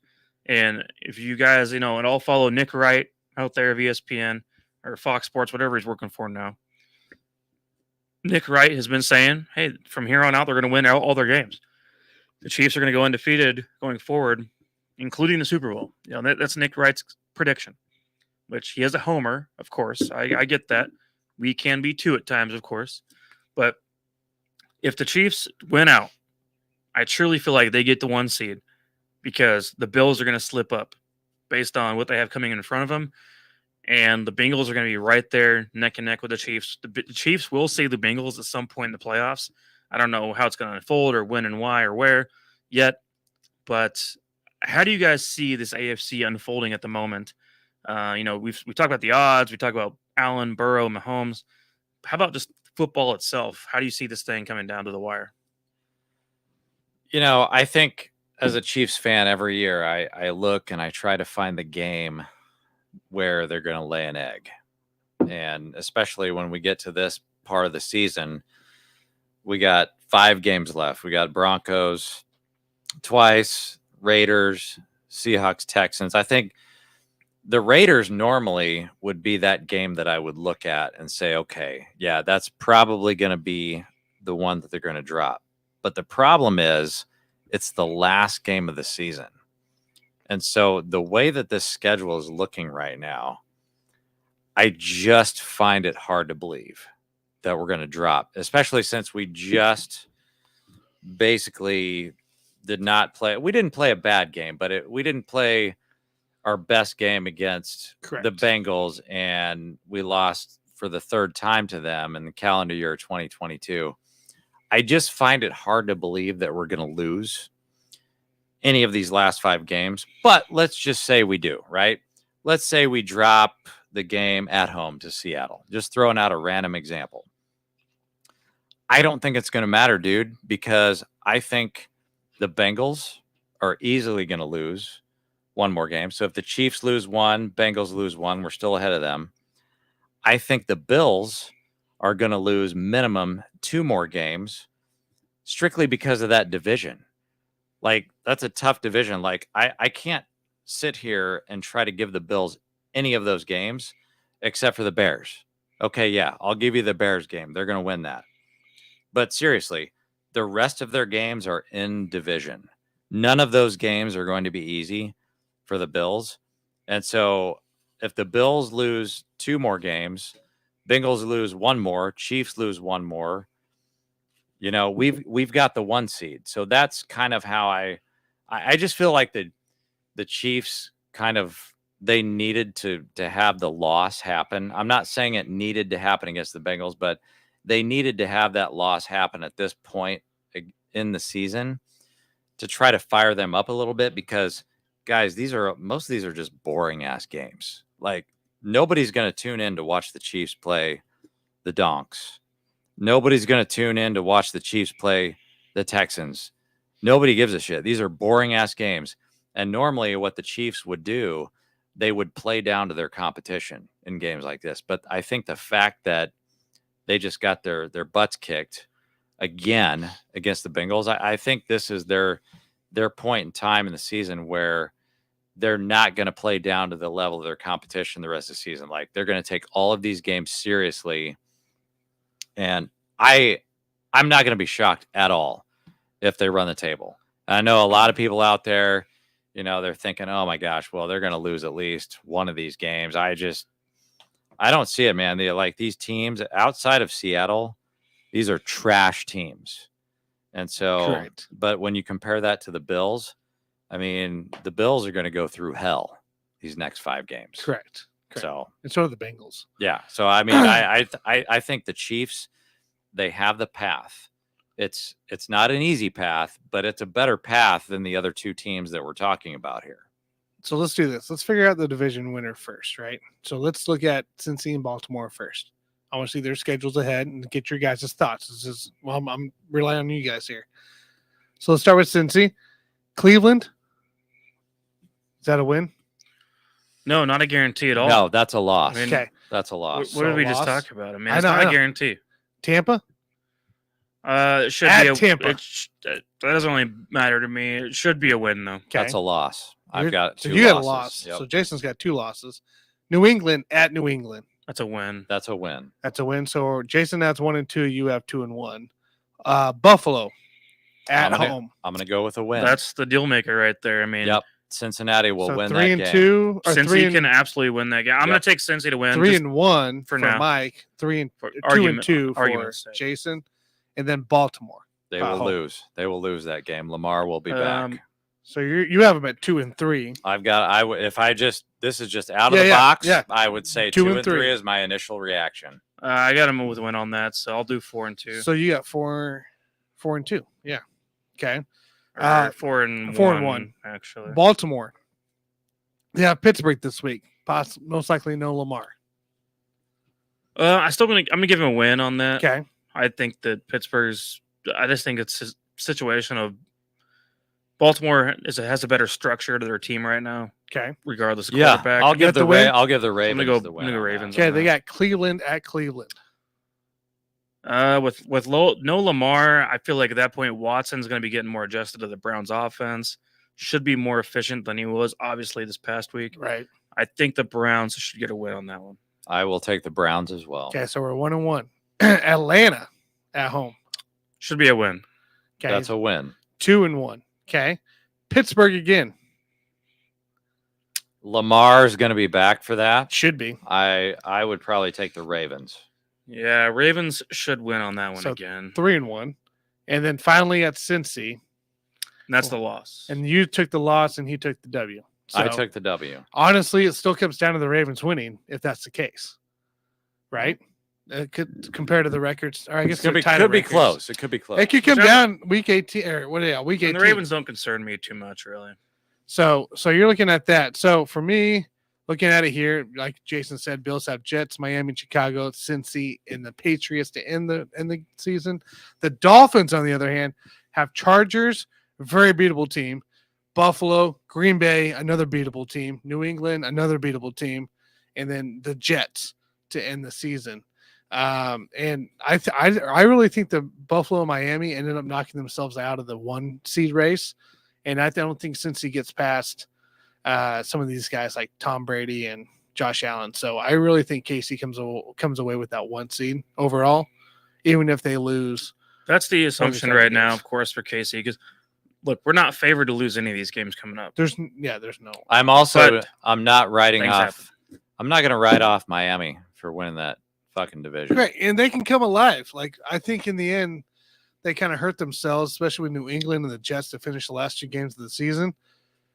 And if you guys, and all follow Nick Wright out there of ESPN or Fox Sports, whatever he's working for now, Nick Wright has been saying, hey, from here on out, they're going to win all their games. The Chiefs are going to go undefeated going forward, including the Super Bowl. That's Nick Wright's prediction, which he is a homer, of course. I get that. We can be 2 at times, of course. But if the Chiefs win out, I truly feel like they get the 1 seed because the Bills are going to slip up based on what they have coming in front of them. And the Bengals are going to be right there neck and neck with the Chiefs. The Chiefs will see the Bengals at some point in the playoffs. I don't know how it's going to unfold or when and why or where yet. But how do you guys see this AFC unfolding at the moment? We talk about the odds. We talk about Allen, Burrow, Mahomes. How about just football itself? How do you see this thing coming down to the wire? I think as a Chiefs fan, every year I look and I try to find the game where they're going to lay an egg. And especially when we get to this part of the season, we got 5 games left. We got Broncos twice, Raiders, Seahawks, Texans. I think the Raiders normally would be that game that I would look at and say, okay, yeah, that's probably going to be the one that they're going to drop. But the problem is it's the last game of the season. And so the way that this schedule is looking right now, I just find it hard to believe that we're going to drop, especially since we just basically did not play. We didn't play a bad game, but we didn't play our best game against the Bengals, and we lost for the 3rd time to them in the calendar year 2022. I just find it hard to believe that we're going to lose any of these last 5 games, but let's just say we do, right? Let's say we drop the game at home to Seattle. Just throwing out a random example. I don't think it's going to matter, dude, because I think the Bengals are easily going to lose 1 more game. So if the Chiefs lose 1, Bengals lose 1, we're still ahead of them. I think the Bills are going to lose minimum 2 more games strictly because of that division. Like, that's a tough division. Like, I can't sit here and try to give the Bills any of those games except for the Bears. Okay, yeah, I'll give you the Bears game. They're going to win that. But seriously, the rest of their games are in division. None of those games are going to be easy for the Bills. And so if the Bills lose 2 more games, Bengals lose 1 more, Chiefs lose 1 more, we've got the 1 seed. So that's kind of how I just feel like the Chiefs kind of, they needed to have the loss happen. I'm not saying it needed to happen against the Bengals, but they needed to have that loss happen at this point in the season to try to fire them up a little bit, because guys, most of these are just boring ass games. Like, nobody's going to tune in to watch the Chiefs play the Donks. Nobody's going to tune in to watch the Chiefs play the Texans. Nobody gives a shit. These are boring ass games. And normally what the Chiefs would do, they would play down to their competition in games like this. But I think the fact that they just got their butts kicked again against the Bengals, I think this is their point in time in the season where they're not going to play down to the level of their competition the rest of the season. Like, they're going to take all of these games seriously. And I'm not going to be shocked at all if they run the table. I know a lot of people out there, they're thinking, oh my gosh, well, they're going to lose at least 1 of these games. I don't see it, man. These teams outside of Seattle, these are trash teams. And so, Correct. But when you compare that to the Bills, I mean, the Bills are going to go through hell these next 5 games. Correct. So, and so are the Bengals. Yeah. So, I mean, I think the Chiefs, they have the path. It's not an easy path, but it's a better path than the other 2 teams that we're talking about here. So let's do this. Let's figure out the division winner first, right? So let's look at Cincy and Baltimore first. I want to see their schedules ahead and get your guys' thoughts. I'm relying on you guys here. So let's start with Cincy. Cleveland. Is that a win? No, not a guarantee at all. No, that's a loss. Okay. That's a loss. What did we just talk about? I mean, it's not a guarantee. Tampa? It should At be a Tampa. that doesn't really matter to me. It should be a win, though. Okay. That's a loss. I've got 2 so you losses. got a loss. Yep. So Jason's got 2 losses. New England at New England. That's a win. That's a win. That's a win. So Jason has 1 and 2. You have 2 and 1. Buffalo at home. I'm going to go with a win. That's the deal maker right there. I mean, Yep. Cincinnati will win 3 that and game. 2. Or Cincy can absolutely win that game. I'm going to take Cincy to win. 3 and 1 for for now. Mike. 2 and 2 for argument's sake. Jason, and then Baltimore. They I will hope. lose. They will lose that game. Lamar will be back. So you have them at 2 and 3. This is just out of Yeah, the yeah, box. yeah. I would say 2 2 and and 3 3 is my initial reaction. I got him with a win on that, so I'll do 4 and 2. So you got 4 and 2. Yeah. Okay. Or 4 and 4 1, and 1. actually. Baltimore. Yeah, Pittsburgh this week. Most likely no Lamar. I'm gonna give him a win on that. Okay. I think that I just think it's a situation of Baltimore has a better structure to their team right now, Okay. regardless of Yeah, quarterback. I'll give the the win? I'll give the I'm Ravens gonna go, the I'm win. gonna go on that. Ravens. Okay, on they that. got Cleveland at Cleveland. With no Lamar, I feel like at that point Watson's going to be getting more adjusted to the Browns' offense. Should be more efficient than he was, obviously, this past week. Right. I think the Browns should get a win on that one. I will take the Browns as well. Okay, so we're 1 and 1. Atlanta at home. Should be a win. Okay. That's a win. 2 and 1. Okay. Pittsburgh again. Lamar's going to be back for that. Should be. I would probably take the Ravens. Yeah, Ravens should win on that one So, again. 3 and 1. And then finally at Cincy. And that's the loss. And you took the loss and he took the W. So, I took the W. honestly, it still comes down to the Ravens winning if that's the case. Right? It could compare to the records. Or I guess It could be, they're tied at could be records. close. It could be close. It could come Whichever- down week 18 or what? Yeah, week 18. And the Ravens don't concern me too much, really. So you're looking at that. So for me, looking at it here, like Jason said, Bills have Jets, Miami, Chicago, Cincy, and the Patriots to end the season. The Dolphins, on the other hand, have Chargers, very beatable team. Buffalo, Green Bay, another beatable team. New England, another beatable team, and then the Jets to end the season. And I really think the Buffalo and Miami ended up knocking themselves out of the 1 seed race, and I don't think Cincy gets past some of these guys like Tom Brady and Josh Allen. So I really think KC comes away with that 1 seed overall, even if they lose. That's the assumption 7 right now, games. of course, for KC. Because look, we're not favored to lose any of these games coming up. There's no. I'm not writing Things off. I'm not going to write off Miami for winning that fucking division. Right, and they can come alive. Like I think in the end, they kind of hurt themselves, especially with New England and the Jets to finish the last 2 games of the season.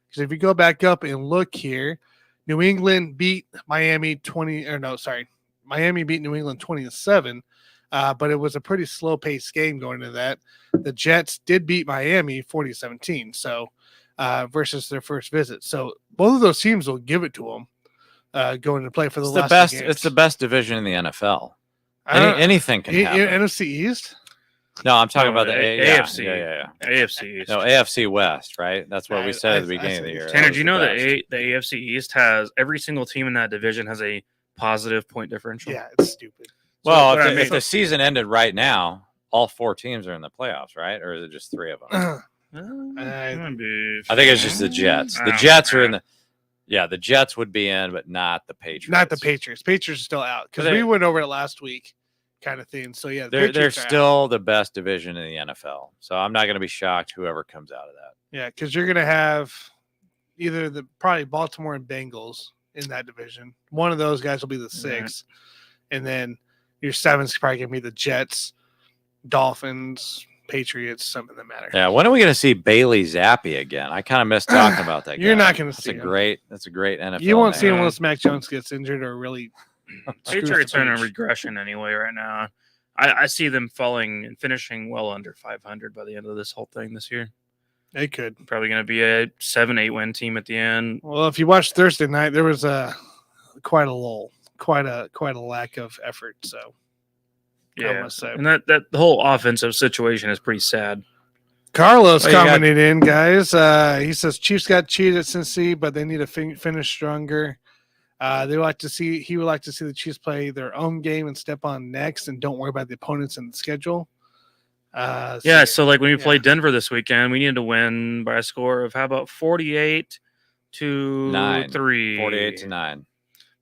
Because if you go back up and look here, New England beat Miami Miami beat New England 20-7, but it was a pretty slow-paced game going into that. The Jets did beat Miami 40-17, so versus their first visit. So both of those teams will give it to them going to play for the It's last the best. 2 games. It's the best division in the NFL. I don't- Anything can happen. NFC East. No, I'm talking No, about the AFC. Yeah. AFC East. No, AFC West, right? That's what we I- said at I- the beginning I of the see. year. Tanner, That do was you know the that best. the AFC East has every single team in that division has a positive point differential? Yeah, it's stupid. Well, what I if mean- the season ended right now, all 4 teams are in the playoffs, right? Or is it just 3 of them? I think it's just the Jets. The Jets are in the. Yeah, the Jets would be in, but not the Patriots. Not the Patriots. Patriots are still out because we went over it last week, kind of thing. So yeah, the They're Patriots are out. still the best division in the NFL. So I'm not going to be shocked whoever comes out of that. Yeah, because you're gonna have either probably Baltimore and Bengals in that division. One of those guys will be the 6th, and then your 7th's probably gonna be the Jets, Dolphins, Patriots, something that matter. Yeah, when are we going to see Bailey Zappi again? I kind of miss talking about that. You're guy. not gonna That's see a him. great. That's a great NFL. You won't see him name. unless Mac Jones gets injured or really. screws Patriots the are in a page. regression anyway right now. I see them falling and finishing well under 500 by the end of this whole thing this year. They could. Probably going to be a 7-8 win team at the end. Well, if you watched Thursday night, there was quite a lull, quite a lack of effort. So I Yeah, must say. and that the whole offensive situation is pretty sad. Carlos Well, you got- commented in, guys. He says Chiefs got cheated at Cincy, but they need to finish stronger. He would like to see the Chiefs play their own game and step on next, and don't worry about the opponents in the schedule. Yeah, so like when we yeah. played Denver this weekend, we needed to win by a score of how about 48 to 9. 3? 48 to 9.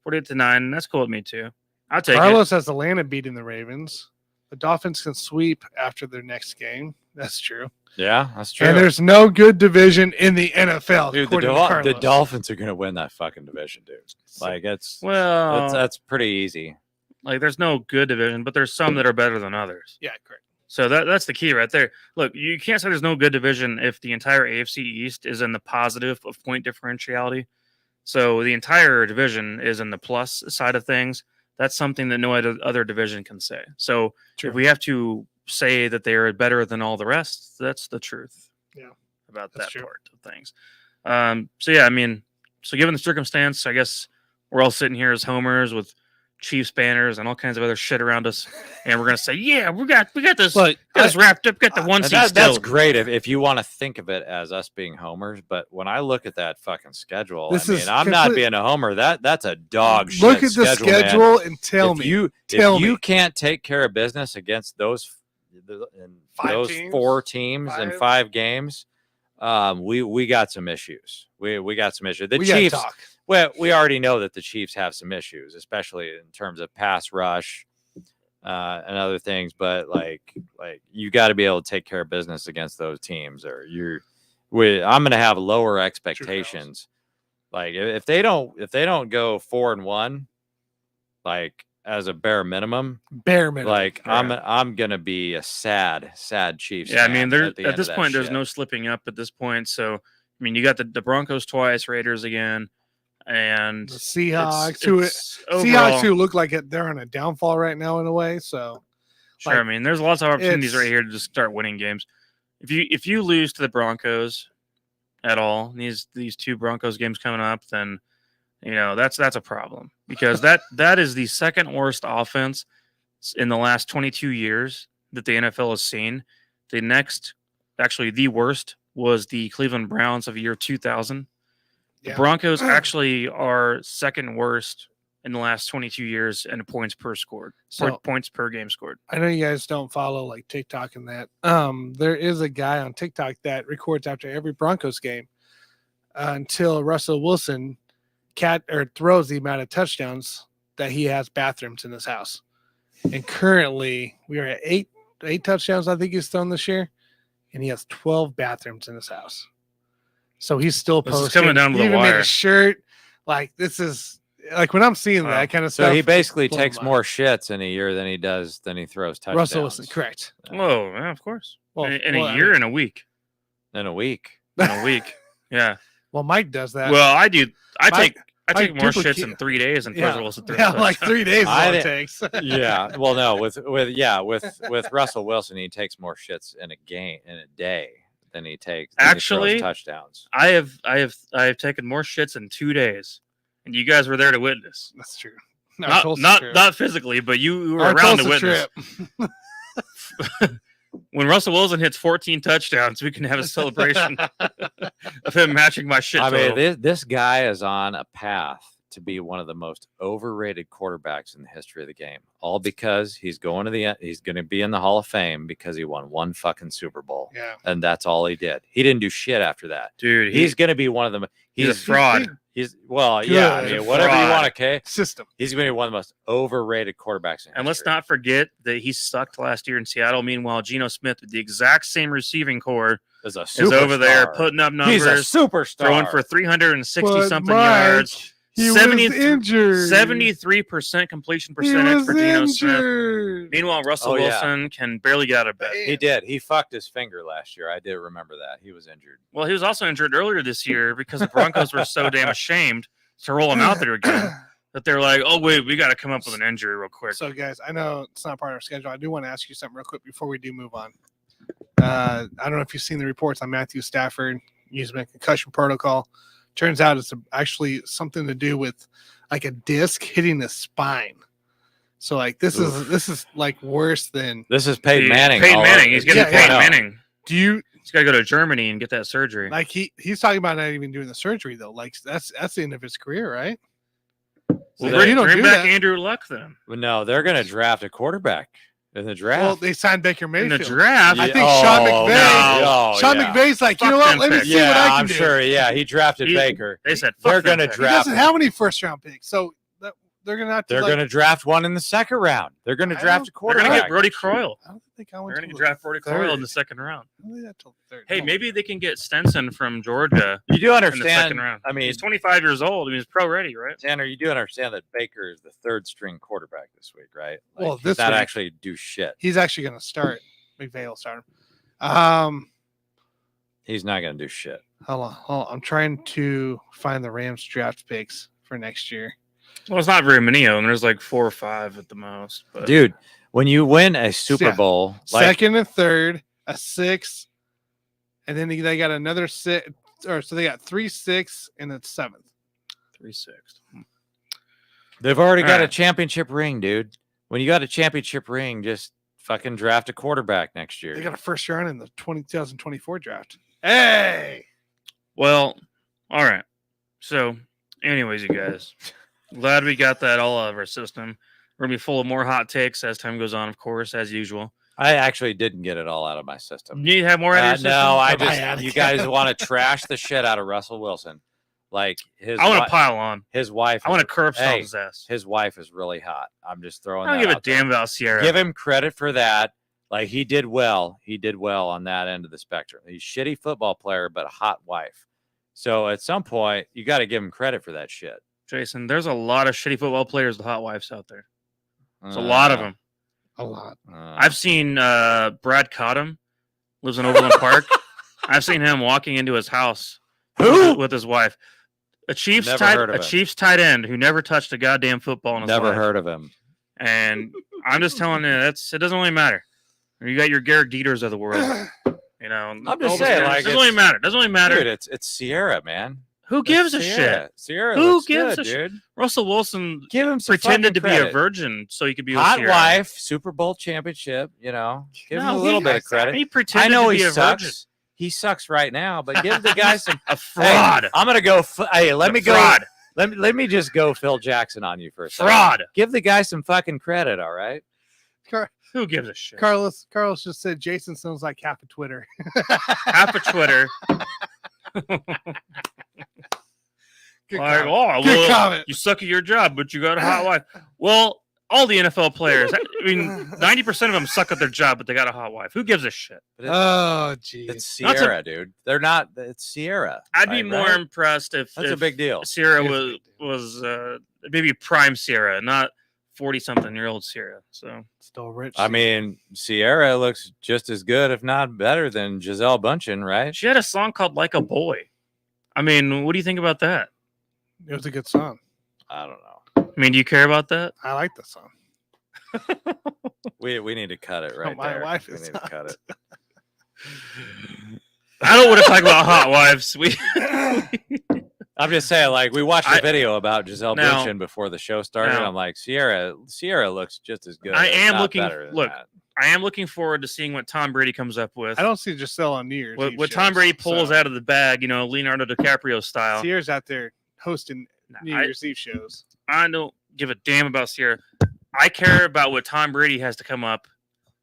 48 to 9. And that's cool with me too. I'll take it. Carlos has Atlanta beating the Ravens. The Dolphins can sweep after their next game. That's true. Yeah, that's true. And there's no good division in the NFL. Dude, according to the Carlos. Dolphins are going to win that fucking division, dude. Like it's Well, that's pretty easy. like there's no good division, but there's some that are better than others. Yeah, correct. So that's the key right there. Look, you can't say there's no good division if the entire AFC East is in the positive of point differentiality. So the entire division is in the plus side of things. That's something that no other division can say. So True. if we have to say that they are better than all the rest, that's the truth. Yeah, about that's that true. part of things. So yeah, I mean, so given the circumstance, I guess we're all sitting here as homers with Chiefs banners and all kinds of other shit around us, and we're gonna say, yeah, we got this, Look, got this wrapped up, got the one seed still. That's great if you want to think of it as us being homers. But when I look at that fucking schedule, I'm not being a homer. That's a dog shit. Look at the schedule man. and tell me. If you can't take care of business against those teams, 4 teams in 5 games, we got some issues. We got some issues. The Chiefs. Well, we already know that the Chiefs have some issues, especially in terms of pass rush and other things. But like you got to be able to take care of business against those teams, or I'm going to have lower expectations. Like if they don't go 4-1, like as a bare minimum, like I'm going to be a sad Chiefs. Yeah, I mean, at this point, there's no slipping up at this point. So I mean, you got the Broncos twice, Raiders again. And the Seahawks, who look like they're on a downfall right now in a way. So, sure, I mean, there's lots of opportunities right here to just start winning games. If you lose to the Broncos at all, these 2 Broncos games coming up, then that's a problem, because that is the second worst offense in the last 22 years that the NFL has seen. The worst was the Cleveland Browns of year 2000. The Broncos actually are second worst in the last 22 years in points per scored, points per game scored. I know you guys don't follow like TikTok and that. There is a guy on TikTok that records after every Broncos game until Russell Wilson throws the amount of touchdowns that he has bathrooms in his house. And currently we are at 8 touchdowns, I think he's thrown this year, and he has 12 bathrooms in his house. So he's still posting. This is coming down to the wire. Made a shirt. Like, this is like when I'm seeing that kind of stuff. So he basically takes more shits in a year than he throws touchdowns. Russell Wilson, correct. Oh, yeah, of course. Well, in a year, in a week. In a week. Yeah. Well, Mike does that. Well, I do. I take more shits in 3 days than Russell Wilson. Like 3 days is all it takes. Yeah. Well, no, with Russell Wilson, he takes more shits in a day than he takes touchdowns. I have taken more shits in 2 days, and you guys were there to witness. That's true. Not physically, but you were around to witness. When Russell Wilson hits 14 touchdowns, we can have a celebration of him matching my shit. I mean, this guy is on a path to be one of the most overrated quarterbacks in the history of the game, all because he's going to be in the Hall of Fame because he won 1 fucking Super Bowl. Yeah. And that's all he did. He didn't do shit after that. Dude, he's going to be one of them. He's a fraud. Whatever you want to say. System. He's going to be one of the most overrated quarterbacks in history. And let's not forget that he sucked last year in Seattle. Meanwhile, Geno Smith with the exact same receiving core is over there putting up numbers. He's a superstar. Throwing for 360-something yards. He was injured. 73% completion percentage for Geno Smith. Meanwhile, Russell Wilson can barely get out of bed. He did. He fucked his finger last year. I did remember that. He was injured. Well, he was also injured earlier this year because the Broncos were so damn ashamed to roll him out there again that they're like, oh, wait, we got to come up with an injury real quick. So, guys, I know it's not part of our schedule. I do want to ask you something real quick before we do move on. I don't know if you've seen the reports on Matthew Stafford using a concussion protocol. Turns out it's actually something to do with like a disc hitting the spine. So like this is like worse than this is Peyton Manning. Peyton Manning. He's getting Peyton Manning. He's got to go to Germany and get that surgery. Like he's talking about not even doing the surgery though. Like that's the end of his career, right? Well, bring back Andrew Luck then. Well, no, they're going to draft a quarterback in the draft. Well, they signed Baker Mayfield. In the draft? I think Sean McVay. Sean McVay's like, you know what? Let me see what I can do. I'm sure. Yeah, he drafted Baker. They said they're going to draft. He doesn't have any first-round picks, so they're going to have to. They're going to draft one in the second round. They're going to draft a quarterback. They're going to get Brody Croyle. I don't think I want They're going to draft Brody Croyle in the second round. Third. Hey, maybe they can get Stenson from Georgia. You do understand? In the second round. I mean, he's 25 years old. I mean, he's pro ready, right? Tanner, you do understand that Baker is the third string quarterback this week, right? Well, this not actually do shit. He's actually going to start. McVay will start him. He's not going to do shit. Hold on. I'm trying to find the Rams draft picks for next year. Well, it's not very many of them. There's like 4 or 5 at the most. But Dude, when you win a Super Bowl, like, second and third, a 6, and then they got another 6, or so they got 3, 6, and a 7th. 3-6. they've already got a Alright. championship ring, dude. When you got a championship ring, just fucking draft a quarterback next year. They got a first round in the 2024 draft. Hey, Well, all right. So, anyways, you guys, glad we got that all out of our system. We're gonna be full of more hot takes as time goes on, of course, as usual. I actually didn't get it all out of my system. You have more out of your system? No, I had just it. you guys want to trash the shit out of Russell Wilson. Like I want to pile on. his wife. I want to is- curb stomp hey, his ass. His wife is really hot. I'm just throwing. I don't that give a out there. damn about Sierra. Give him credit for that. Like, he did well. He did well on that end of the spectrum. He's a shitty football player, but a hot wife. So at some point, you got to give him credit for that shit. Jason, there's a lot of shitty football players with hot wives out there. There's a lot of them. a lot. I've seen Brad Cottam, lives in Overland Park. I've seen him walking into his house Who? with his wife. A Chiefs Never heard of him. Chiefs tight end who never touched a goddamn football in his Never life. heard of him. And I'm just telling you, it doesn't really matter. You got your Garrett Dieters of the world. You know, I'm just all saying, this- like, it doesn't really matter. It doesn't really matter. Dude, it's Sierra, man. Who gives a It's shit? Sierra. Sierra Who looks gives good, a shit? dude. Russell Wilson Give him some pretended to fucking be a credit. virgin so he could be with Hot Sierra. wife, Super Bowl championship. You know, give him No, a little he- bit of credit. He I pretended know to be he a virgin. sucks. He sucks right now, but give the guy some. A fraud. Hey, I'm gonna go. Hey, let A me go. fraud. Let me just go Phil Jackson on you for a second. Fraud. Give the guy some fucking credit, all right? Who gives a shit? Carlos just said Jason sounds like half of Twitter. Half of Twitter. Good Like, comment. oh, Good well, comment. you suck at your job, but you got a hot wife. Well, all the NFL players, I mean, 90% of them suck at their job, but they got a hot wife. Who gives a shit? But it's, Oh, geez. it's Not to- Sierra, dude. They're not. It's Sierra. I'd be right, more right? impressed if, That's a big deal. Sierra It is a was big deal. maybe prime Sierra, not 40-something-year-old Sierra. So Still rich. I mean, Sierra looks just as good, if not better, than Giselle Bundchen, right? she had a song called "Like a Boy." I mean, what do you think about that? it was a good song. I don't know. I mean, do you care about that? I like the song. We need to cut it right my there. wife We is need to cut it. I don't want to talk about hot wives. I'm just saying, like, we watched a I- video about Giselle Now- Bundchen before the show started. now- I'm like, Sierra looks just as good. I if am not looking- better than look, that. I am looking forward to seeing what Tom Brady comes up with. I don't see Giselle on New Year's. What, Eve what Tom shows, Brady pulls so. out of the bag, you know, Leonardo DiCaprio style. Sierra's out there hosting New I, Year's Eve shows. I don't give a damn about Sierra. I care about what Tom Brady has to come up.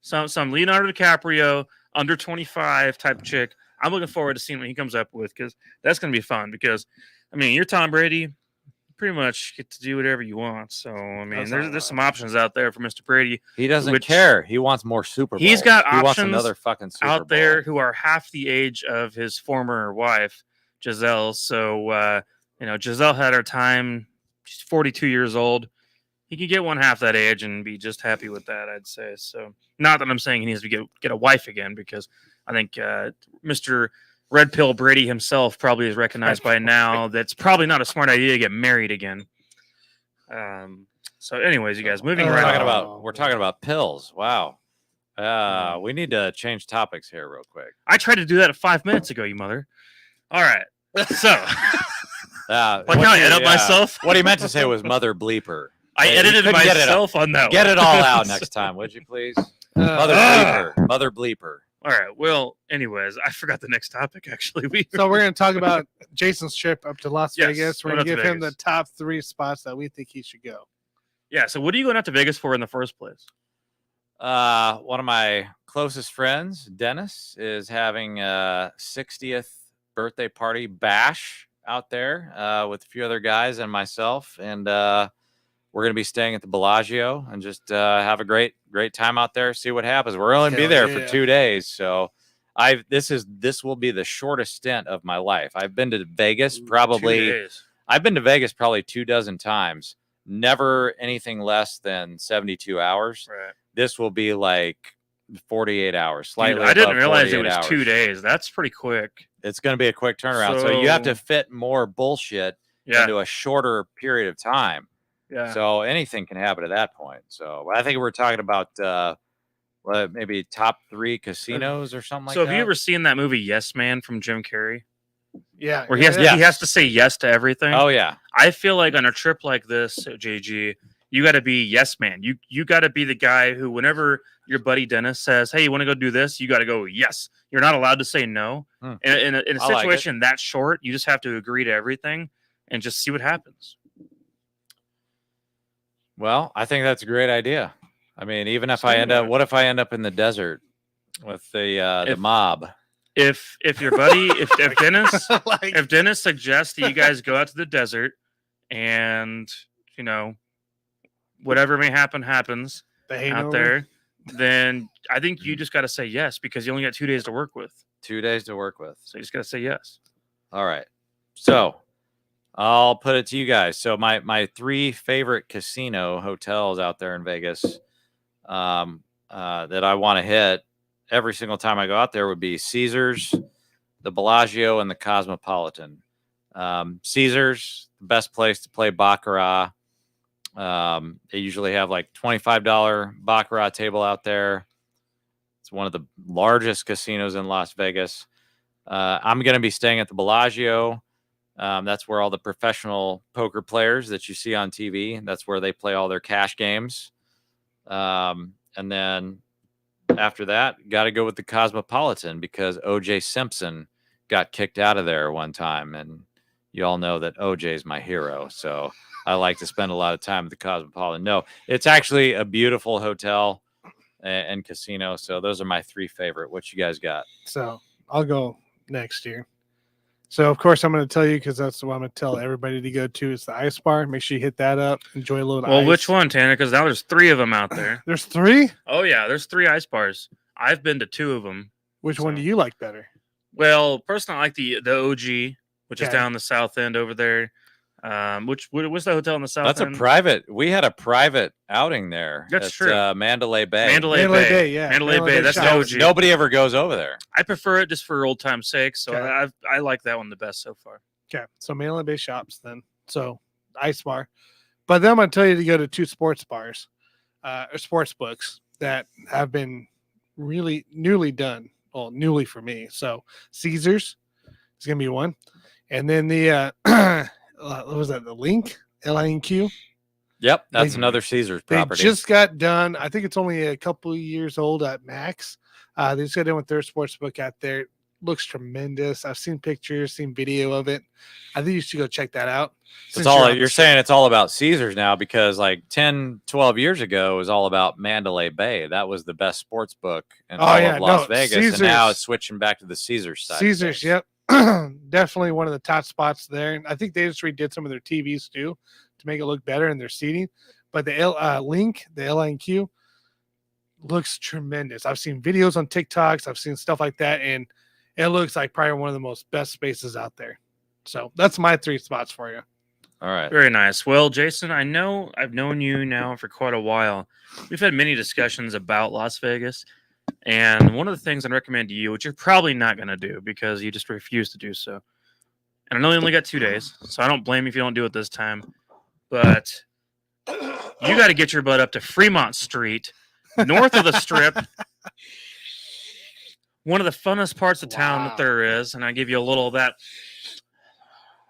Some Leonardo DiCaprio under 25 type chick. I'm looking forward to seeing what he comes up with because that's going to be fun. Because I mean, you're Tom Brady, you pretty much get to do whatever you want. So I mean, That's not there's a some lot. options out there for Mr. Brady He doesn't which- care. He wants more Super Bowls. He's got he wants options another fucking Super out Bowl. there who are half the age of his former wife, Giselle. So you know, Giselle had her time. She's 42 years old. He could get one half that age and be just happy with that, I'd say. So, not that I'm saying he needs to get a wife again, because I think Mr. Red Pill Brady himself probably is recognized by now that's probably not a smart idea to get married again. So, anyways, you guys, moving We're right talking on. about talking about pills. Wow. We need to change topics here real quick. I tried to do that 5 minutes ago, you mother. All right. So, What can I you- edit myself? What he meant to say was mother bleeper. I Yeah, you edited couldn't get it myself on that Get one. it all out next time, would you please? Mother bleeper. Mother bleeper. All right. Well, anyways, I forgot the next topic, actually. So we're going to talk about Jason's trip up to Las Yes, Vegas. We're going going to up to give him the Vegas. top 3 spots that we think he should go. Yeah. So, what are you going out to Vegas for in the first place? One of my closest friends, Dennis, is having a 60th birthday party bash out there with a few other guys and myself, and we're going to be staying at the Bellagio and just have a great time out there. See what happens. We're only be Hell there yeah. for 2 days, so this will be the shortest stint of my life. I've been to Vegas 2 probably. days. I've been to Vegas probably 24 times. Never anything less than 72 hours. Right. This will be like 48 hours. Dude, Slightly I didn't above realize it 48 was hours. 2 days. That's pretty quick. It's going to be a quick turnaround. So you have to So- fit more bullshit Yeah. into a shorter period of time. Yeah. So anything can happen at that point. So I think we're talking about maybe top 3 casinos or something like So that. have you ever seen that movie Yes Man from Jim Carrey? Yeah. Where yeah, he has to say yes to everything. Oh yeah. I feel like on a trip like this, JG, you got to be yes man. You got to be the guy who, whenever your buddy Dennis says, "Hey, you want to go do this?" you got to go yes. You're not allowed to say no. Hmm. In a I like it. situation that short, you just have to agree to everything and just see what happens. Well, I think that's a great idea. I mean, even if So I end up, anyway. what if I end up in the desert with the If- mob? If your buddy, if Dennis, like, if Dennis suggests that you guys go out to the desert and whatever may happen happens the out hangover. there, then I think you just got to say yes because you only got 2 days to work with. 2 days to work with. So you just got to say yes. All right. So I'll put it to you guys. So my 3 favorite casino hotels out there in Vegas that I want to hit every single time I go out there would be Caesars, the Bellagio, and the Cosmopolitan. Caesars, the best place to play Baccarat. They usually have like $25 Baccarat table out there. It's one of the largest casinos in Las Vegas. I'm going to be staying at the Bellagio. That's where all the professional poker players that you see on TV, that's where they play all their cash games. And then after that, got to go with the Cosmopolitan because O.J. Simpson got kicked out of there one time. And you all know that O.J. is my hero. So I like to spend a lot of time at the Cosmopolitan. No, it's actually a beautiful hotel and casino. So those are my 3 favorite. What you guys got? So I'll go next year. So of course I'm going to tell you because that's what I'm going to tell everybody to go to. It's the Ice Bar. Make sure you hit that up. Enjoy a little. Well, ice. which one, Tanner? Because now there's 3 of them out there. There's 3. Oh yeah, there's 3 ice bars. I've been to 2 of them. Which one do you like better? Well, personally, I like the OG, which is Okay. down the south end over there. What's the hotel in the south That's end? a private. We had a private outing there. That's at, true. Mandalay Bay. Mandalay Mandalay Bay. Bay, yeah. Mandalay Bay. That's the Shops. OG. Nobody ever goes over there. I prefer it just for old time's sake. So Okay. I like that one the best so far. Okay, so Mandalay Bay Shops then. So Ice Bar. But then I'm going to tell you to go to 2 sports bars or sports books that have been really newly done. Well, newly for me. So Caesars is going to be one. And then the, what was that? The Link? L-I-N-Q? Yep, that's They- another Caesars They property. just got done. I think it's only a couple of years old at max. They just got done with their sports book out there. Looks tremendous. I've seen pictures, seen video of it. I think you should go check that out. It's Since all on the you're show. saying. It's all about Caesars now because like 10, 12 years ago it was all about Mandalay Bay. That was the best sports book in all of Las Vegas, and now it's switching back to the Caesars side. of Caesars, things. yep. Definitely one of the top spots there. And I think they just redid some of their TVs too to make it look better in their seating. But the Link, the LINQ, looks tremendous. I've seen videos on TikToks. I've seen stuff like that. And it looks like probably one of the most best spaces out there. So that's my 3 spots for you. All right. Very nice. Well, Jason, I know I've known you now for quite a while. We've had many discussions about Las Vegas. And one of the things I'd recommend to you, which you're probably not going to do because you just refuse to do so. And I know you only got 2 days, so I don't blame you if you don't do it this time. But you got to get your butt up to Fremont Street, north of the Strip. One of the funnest parts of town that Wow. there is. And I give you a little of that.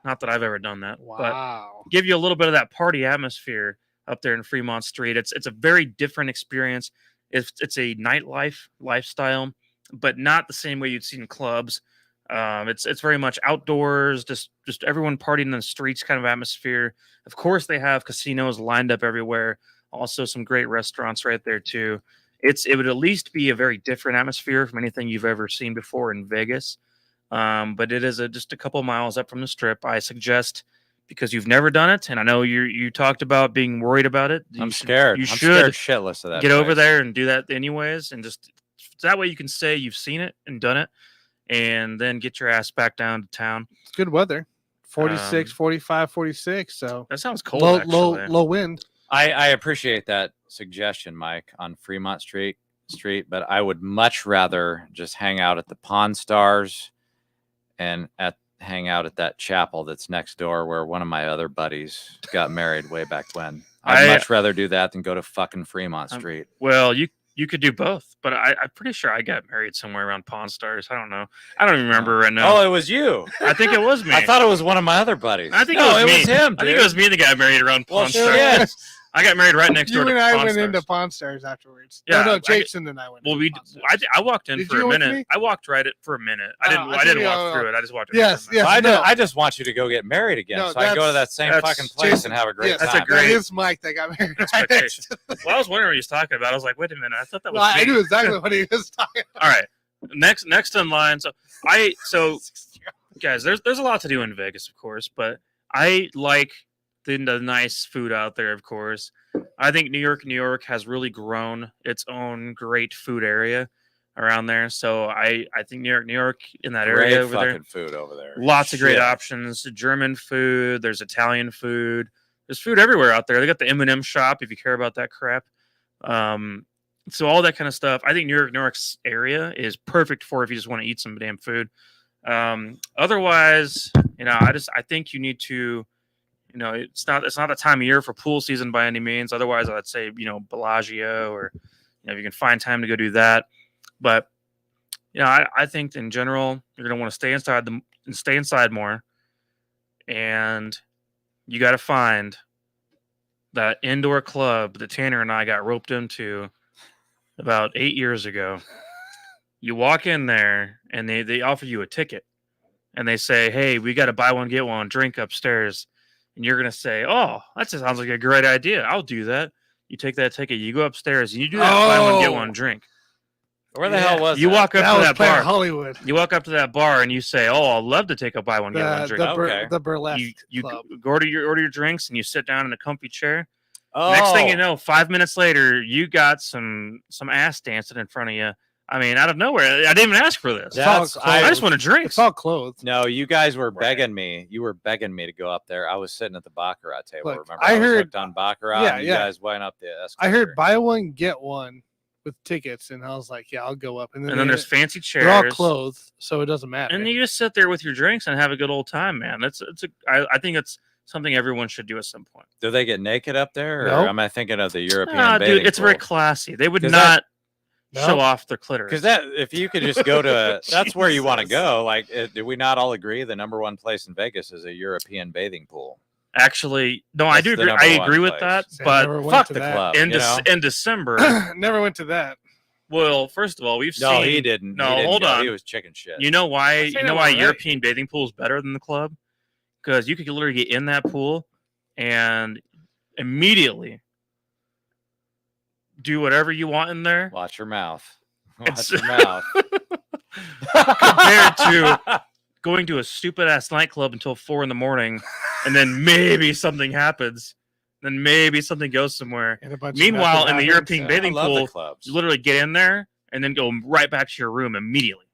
Not that I've ever done that, but Wow. give you a little bit of that party atmosphere up there in Fremont Street. It's a very different experience. It's a nightlife lifestyle, but not the same way you'd see in clubs. It's very much outdoors, just everyone partying in the streets kind of atmosphere. Of course, they have casinos lined up everywhere. Also, some great restaurants right there too. It would at least be a very different atmosphere from anything you've ever seen before in Vegas. But it is just a couple miles up from the Strip. I suggest, because you've never done it, and I know you talked about being worried about it. I'm scared. You I'm should scared shitless of that. get over place. there and do that anyways, and just that way you can say you've seen it and done it, and then get your ass back down to town. It's good weather. 46, Um, 45, 46. So That sounds cold. low actually. wind. I appreciate that suggestion, Mike, on Fremont Street. Street, but I would much rather just hang out at the Pawn Stars and hang out at that chapel that's next door where one of my other buddies got married way back when. I'd much rather do that than go to fucking Fremont Street. Well, you could do both, but I'm pretty sure I got married somewhere around Pawn Stars. I don't know. I don't even remember right now. Oh, it was you. I think it was me. I thought it was one of my other buddies. I think it was me. him. Dude. I think it was me that got married around Pawn Stars. Yes. I got married right next door to You and Pawn I went Stars. into Pawn Stars afterwards. Yeah, No, Jason and I went. Well, into Pawn Stars. I walked in Did for you a with minute. me? I walked right for a minute. I didn't I walk through it. I just walked in. Yes, for a minute. yes. Well, No. I just want you to go get married again, No, so I can go to that that's- same that's fucking place Jason- and have a great yes, time. That's a great- That is Mike that got married. Right Expectation. next to Well, I was wondering what he was talking about. I was like, wait a minute. I thought that was Well, I me. knew exactly what he was talking about. All right. Next in line. So guys, there's a lot to do in Vegas, of course, but I like the nice food out there, of course. I think New York has really grown its own great food area around there. So I think New York in that Great area over fucking there, food over there. lots of great Shit. options. German food, there's Italian food, there's food everywhere out there. They got the M&M shop if you care about that crap. So all that kind of stuff. I think New York's area is perfect for if you just want to eat some damn food. Otherwise, I think you need to, it's not the time of year for pool season by any means. Otherwise, I'd say, Bellagio, or, if you can find time to go do that. But, I think in general, you're going to want to stay inside more. And you got to find that indoor club that Tanner and I got roped into about 8 years ago. You walk in there and they offer you a ticket and they say, hey, we got to buy one, get one drink upstairs. And you're going to say, oh, that just sounds like a great idea. I'll do that. You take that ticket, you go upstairs and you do that buy one, get one drink. Where the hell was you that? walk up That to was that Planet bar. Hollywood. You walk up to that bar and you say, oh, I'd love to take a buy one, get one drink. The burlesque You club. order your drinks and you sit down in a comfy chair. Oh, Next thing you know, 5 minutes later, you got some ass dancing in front of you. I mean, out of nowhere. I didn't even ask for this. I just want a drink. It's all clothes. No, you guys were begging me. You were begging me to go up there. I was sitting at the Baccarat table. Look, Remember, I was heard- hooked on Baccarat. Yeah, and you yeah. guys went up the escalator. I heard buy one get one with tickets, and I was like, yeah, I'll go up. And And then there's fancy chairs. they're all clothed, so it doesn't matter. And you just sit there with your drinks and have a good old time, man. I think it's something everyone should do at some point. Do they get naked up there, or Nope. am I thinking of the European Nah, bathing dude, it's pool? very classy. They would 'Cause not No. show off their clitoris. Because that, if you could just go to, that's where you want to go. Like, do we not all agree the number one place in Vegas is a European bathing pool? Actually, no, I That's do the agree. number I one agree with place. that. See, I But never went Fuck to the that. club. in, you know? in December, Never went to that. well, first of all, we've No, seen. he didn't. No, He didn't hold go. on. He was chicken shit. You know why? I You think know I'm why alright. European bathing pool is better than the club? Because you could literally get in that pool and immediately do whatever you want in there. Watch your mouth. It's- Watch your mouth. Compared to going to a stupid ass nightclub until 4 a.m, and then maybe something happens, then maybe something goes somewhere. And a bunch of Meanwhile, in the nothing European happens. bathing I love the pool, clubs. you literally get in there and then go right back to your room immediately.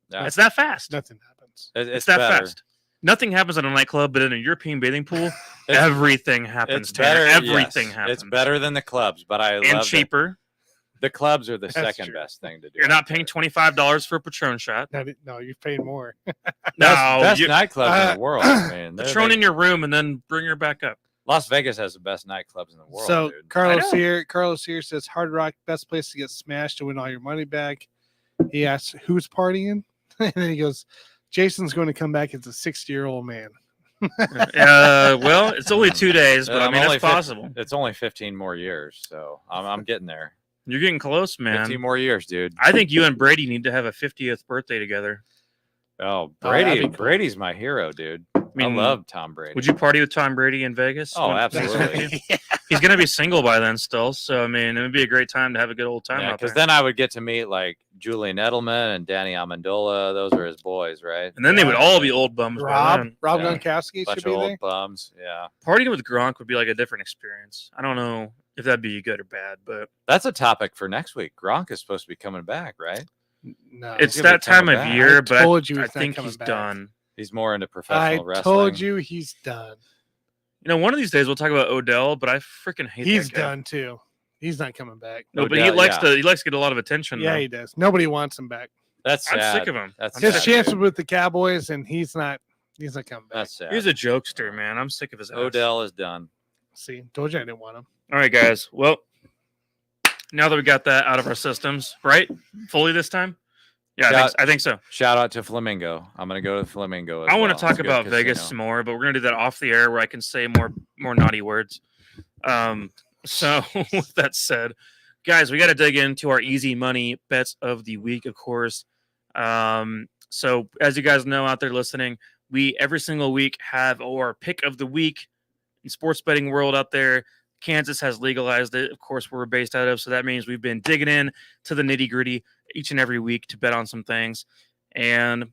Yeah. It's that fast. Nothing happens. It's that better. fast. Nothing happens in a nightclub, but in a European bathing pool, It's- everything happens. It's Tanner. better. Everything yes. happens. It's better than the clubs, but I and love cheaper. The clubs are the That's second true. best thing to do. You're not out paying there. $25 for a Patron shot. No, you've paid more. Best you nightclubs in the world. Man. Patron in your room and then bring her back up. Las Vegas has the best nightclubs in the world. So dude. Carlos here says Hard Rock, best place to get smashed to win all your money back. He asks who's partying, and then he goes, Jason's going to come back as a 60-year-old man. Well, it's only 2 days, but I mean, only it's possible. It's only 15 more years, so I'm getting there. You're getting close, 15 man. more years, dude. I think you and Brady need to have a 50th birthday togetger. Oh, that'd Brady! be cool. Brady's my hero, dude. I mean, I love Tom Brady. Would you party with Tom Brady in Vegas? Oh, when- absolutely. He's going to be single by then still. So, I mean, it would be a great time to have a good old time Yeah, out there. because then I would get to meet like Julian Edelman and Danny Amendola. Those are his boys, right? And then they would all be old bums. by Rob then. Rob Yeah. Gronkowski Bunch should of be there. old bums. Yeah, Partying with Gronk would be like a different experience. I don't know if that'd be good or bad, but that's a topic for next week. Gronk is supposed to be coming back, right? No, it's gonna be that time coming of back. year. I But told you I he's not think coming he's back. done. He's more into I professional wrestling. told you he's done. You know, one of these days we'll talk about Odell, but I freaking hate He's that guy. done too. He's not coming back. No, but Odell, he likes yeah. to get a lot of attention. Yeah, though. he does. Nobody wants him back. That's I'm sad. sick of him. That's His sad, chances dude. with the Cowboys, and he's not coming back. That's sad. He's a jokester, man. I'm sick of his ass. Odell is done. See, told you I didn't want him. All right, guys. Well, now that we got that out of our systems, right? Fully this time? Yeah, I think so. Shout out to Flamingo. I'm gonna go to Flamingo. I want to It's talk a good about Vegas casino. some more, but we're gonna do that off the air where I can say more naughty words. So with that said, guys, we got to dig into our easy money bets of the week, of course. So as you guys know out there listening, we every single week have our pick of the week in sports betting world out there. Kansas has legalized it, of course, where we're based out of. So that means we've been digging in to the nitty gritty each and every week to bet on some things. And,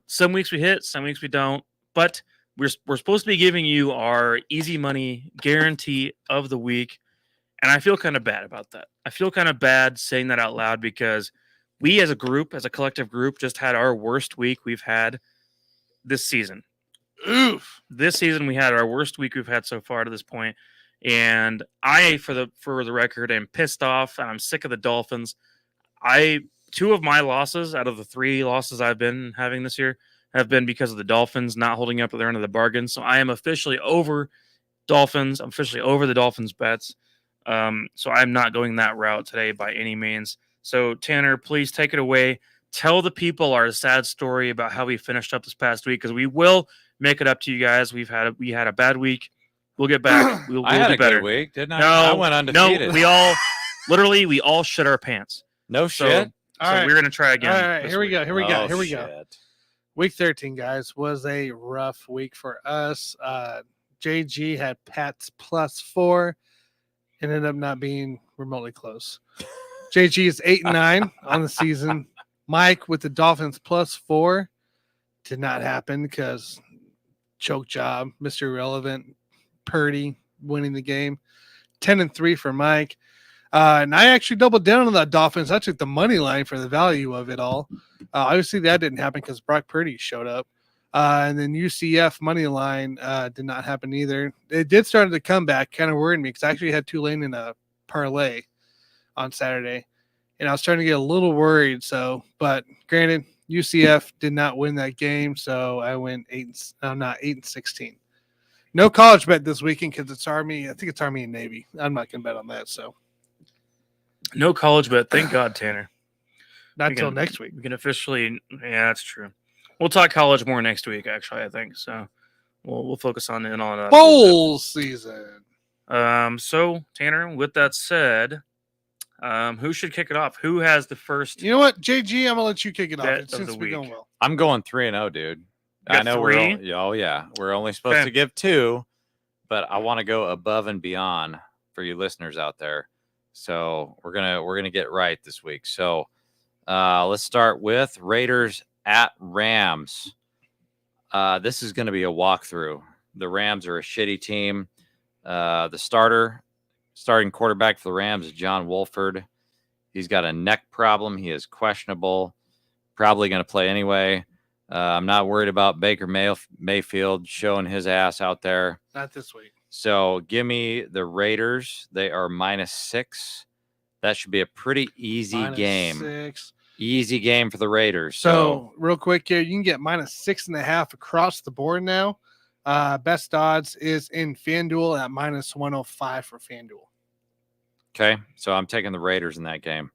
some weeks we hit, some weeks we don't. But we're supposed to be giving you our easy money guarantee of the week. And I feel kind of bad about that. I feel kind of bad saying that out loud because we as a group, as a collective group, just had our worst week we've had this season. Oof. This season we had our worst week we've had so far to this point. And I, for the record, am pissed off and I'm sick of the Dolphins. Two of my losses out of the 3 losses I've been having this year have been because of the Dolphins not holding up at their end of the bargain. So I am officially over Dolphins. I'm officially over the Dolphins bets. So I'm not going that route today by any means. So Tanner, please take it away. Tell the people our sad story about how we finished up this past week, because we will make it up to you guys. We had a bad week. We'll get back. We'll I had do a better. good week, didn't I? No, I went undefeated. No, we all shit our pants. No So, shit. All right. we're gonna try again. All right, this here we week. go. Here we go. Here we go. Shit. Week 13, guys, was a rough week for us. JG had Pats +4. It ended up not being remotely close. JG is 8-9 on the season. Mike with the Dolphins +4 did not happen because choke job, Mr. Irrelevant, Purdy winning the game. 10-3 for Mike. And I actually doubled down on the Dolphins. I took the money line for the value of it all. Obviously, that didn't happen because Brock Purdy showed up. And then UCF money line did not happen either. It did start to come back, kind of worried me because I actually had Tulane in a parlay on Saturday. And I was starting to get a little worried. But granted, UCF did not win that game. So I went 8-16. No college bet this weekend because it's Army. I think it's Army and Navy. I'm not going to bet on that. So No college bet. Thank God, Tanner. not We until can- next week. We can officially. Yeah, that's true. We'll talk college more next week. Actually, I think so. We'll focus on that. a little bit. Bowl season. So Tanner, with that said, who should kick it off? Who has the first? You know what, JG? I'm gonna let you kick it off. Bet It of seems the to be going week. well. I'm going 3-0, dude. You got I know 3? we're only supposed Okay. to give 2, but I want to go above and beyond for you listeners out there. So we're gonna get right this week. So let's start with Raiders at Rams. This is going to be a walkthrough. The Rams are a shitty team. The starting quarterback for the Rams is John Wolford. He's got a neck problem. He is questionable. Probably going to play anyway. I'm not worried about Baker Mayfield showing his ass out there. Not this week. So give me the Raiders. They are -6. That should be a pretty easy game. -6. Easy game for the Raiders. So real quick here, you can get -6.5 across the board now. Best odds is in FanDuel at -105 for FanDuel. Okay, so I'm taking the Raiders in that game.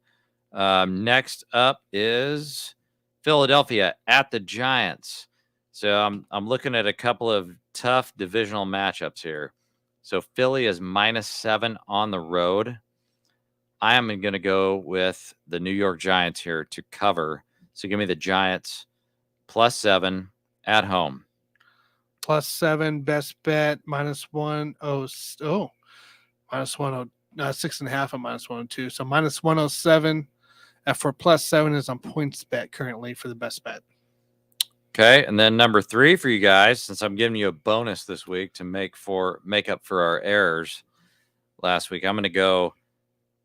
Next up is Philadelphia at the Giants. So I'm looking at a couple of tough divisional matchups here. So Philly is -7 on the road. I am going to go with the New York Giants here to cover. So give me the Giants +7 at home. +7 best bet -1 -1 6.5 at -102. So -107. For +7 is on points bet currently for the best bet. Okay, and then number 3 for you guys, since I'm giving you a bonus this week to make up for our errors last week, I'm going to go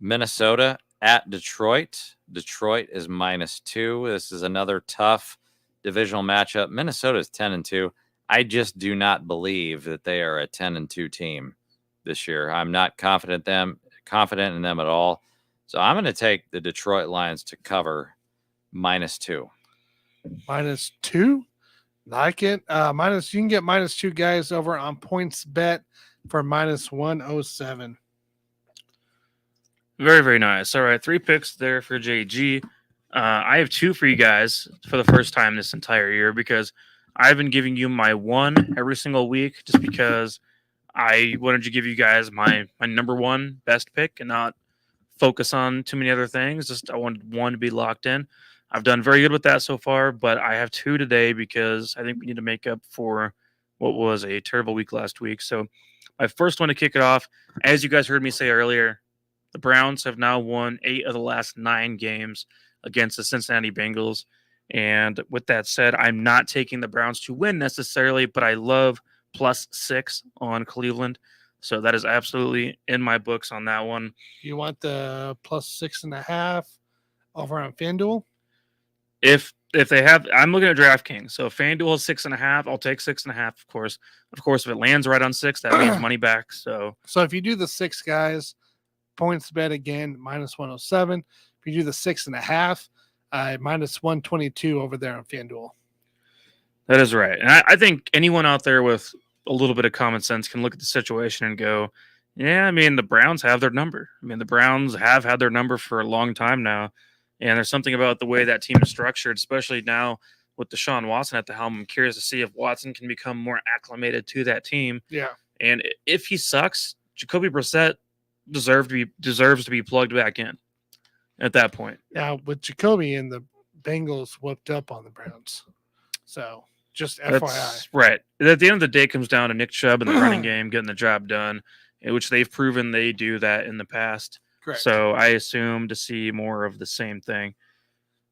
Minnesota at Detroit. Detroit is -2. This is another tough divisional matchup. Minnesota is 10-2. I just do not believe that they are a 10-2 team this year. I'm not confident confident in them at all. So I'm going to take the Detroit Lions to cover -2. -2. Like it. You can get -2 guys over on Points Bet for -107. Very, very nice. All right, 3 picks there for JG. I have 2 for you guys for the first time this entire year because I've been giving you my 1 every single week just because I wanted to give you guys my number 1 best pick and not focus on too many other things. Just I wanted 1 to be locked in. I've done very good with that so far, but I have 2 today because I think we need to make up for what was a terrible week last week. So my first one to kick it off, as you guys heard me say earlier, the Browns have now won 8 of the last 9 games against the Cincinnati Bengals. And with that said, I'm not taking the Browns to win necessarily, but I love +6 on Cleveland. So that is absolutely in my books on that one. You want the +6.5 over on FanDuel? If they have, I'm looking at DraftKings. So if FanDuel is 6.5, I'll take 6.5, of course. Of course, if it lands right on 6, that means money back. So if you do the 6 guys, Points Bet again, -107. If you do the 6.5, -122 over there on FanDuel. that is right. And I think anyone out there with a little bit of common sense can look at the situation and go, yeah, I mean, the Browns have their number. I mean, the Browns have had their number for a long time now. And there's something about the way that team is structured, especially now with Deshaun Watson at the helm. I'm curious to see if Watson can become more acclimated to that team. Yeah. And if he sucks, Jacoby Brissett deserves to be plugged back in at that point. Now, with Jacoby and the Bengals whooped up on the Browns. So just FYI. That's right. At the end of the day, it comes down to Nick Chubb and the running game getting the job done, which they've proven they do that in the past. Correct. So I assume to see more of the same thing.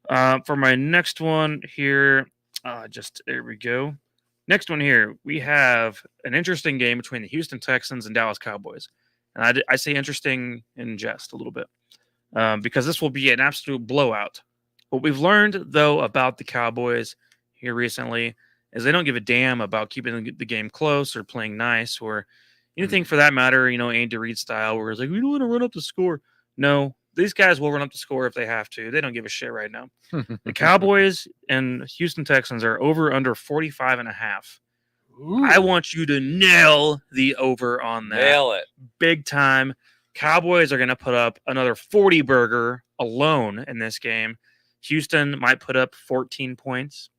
For my next one here, there we go. Next one here, we have an interesting game between the Houston Texans and Dallas Cowboys. And I say interesting in jest a little bit because this will be an absolute blowout. What we've learned, though, about the Cowboys here recently is they don't give a damn about keeping the game close or playing nice or anything for that matter, Andy Reid style, where it's like, we don't want to run up the score. No, these guys will run up the score if they have to. They don't give a shit right now. The Cowboys and Houston Texans are over under 45.5. Ooh. I want you to nail the over on that. Nail it. Big time. Cowboys are going to put up another 40 burger alone in this game. Houston might put up 14 points.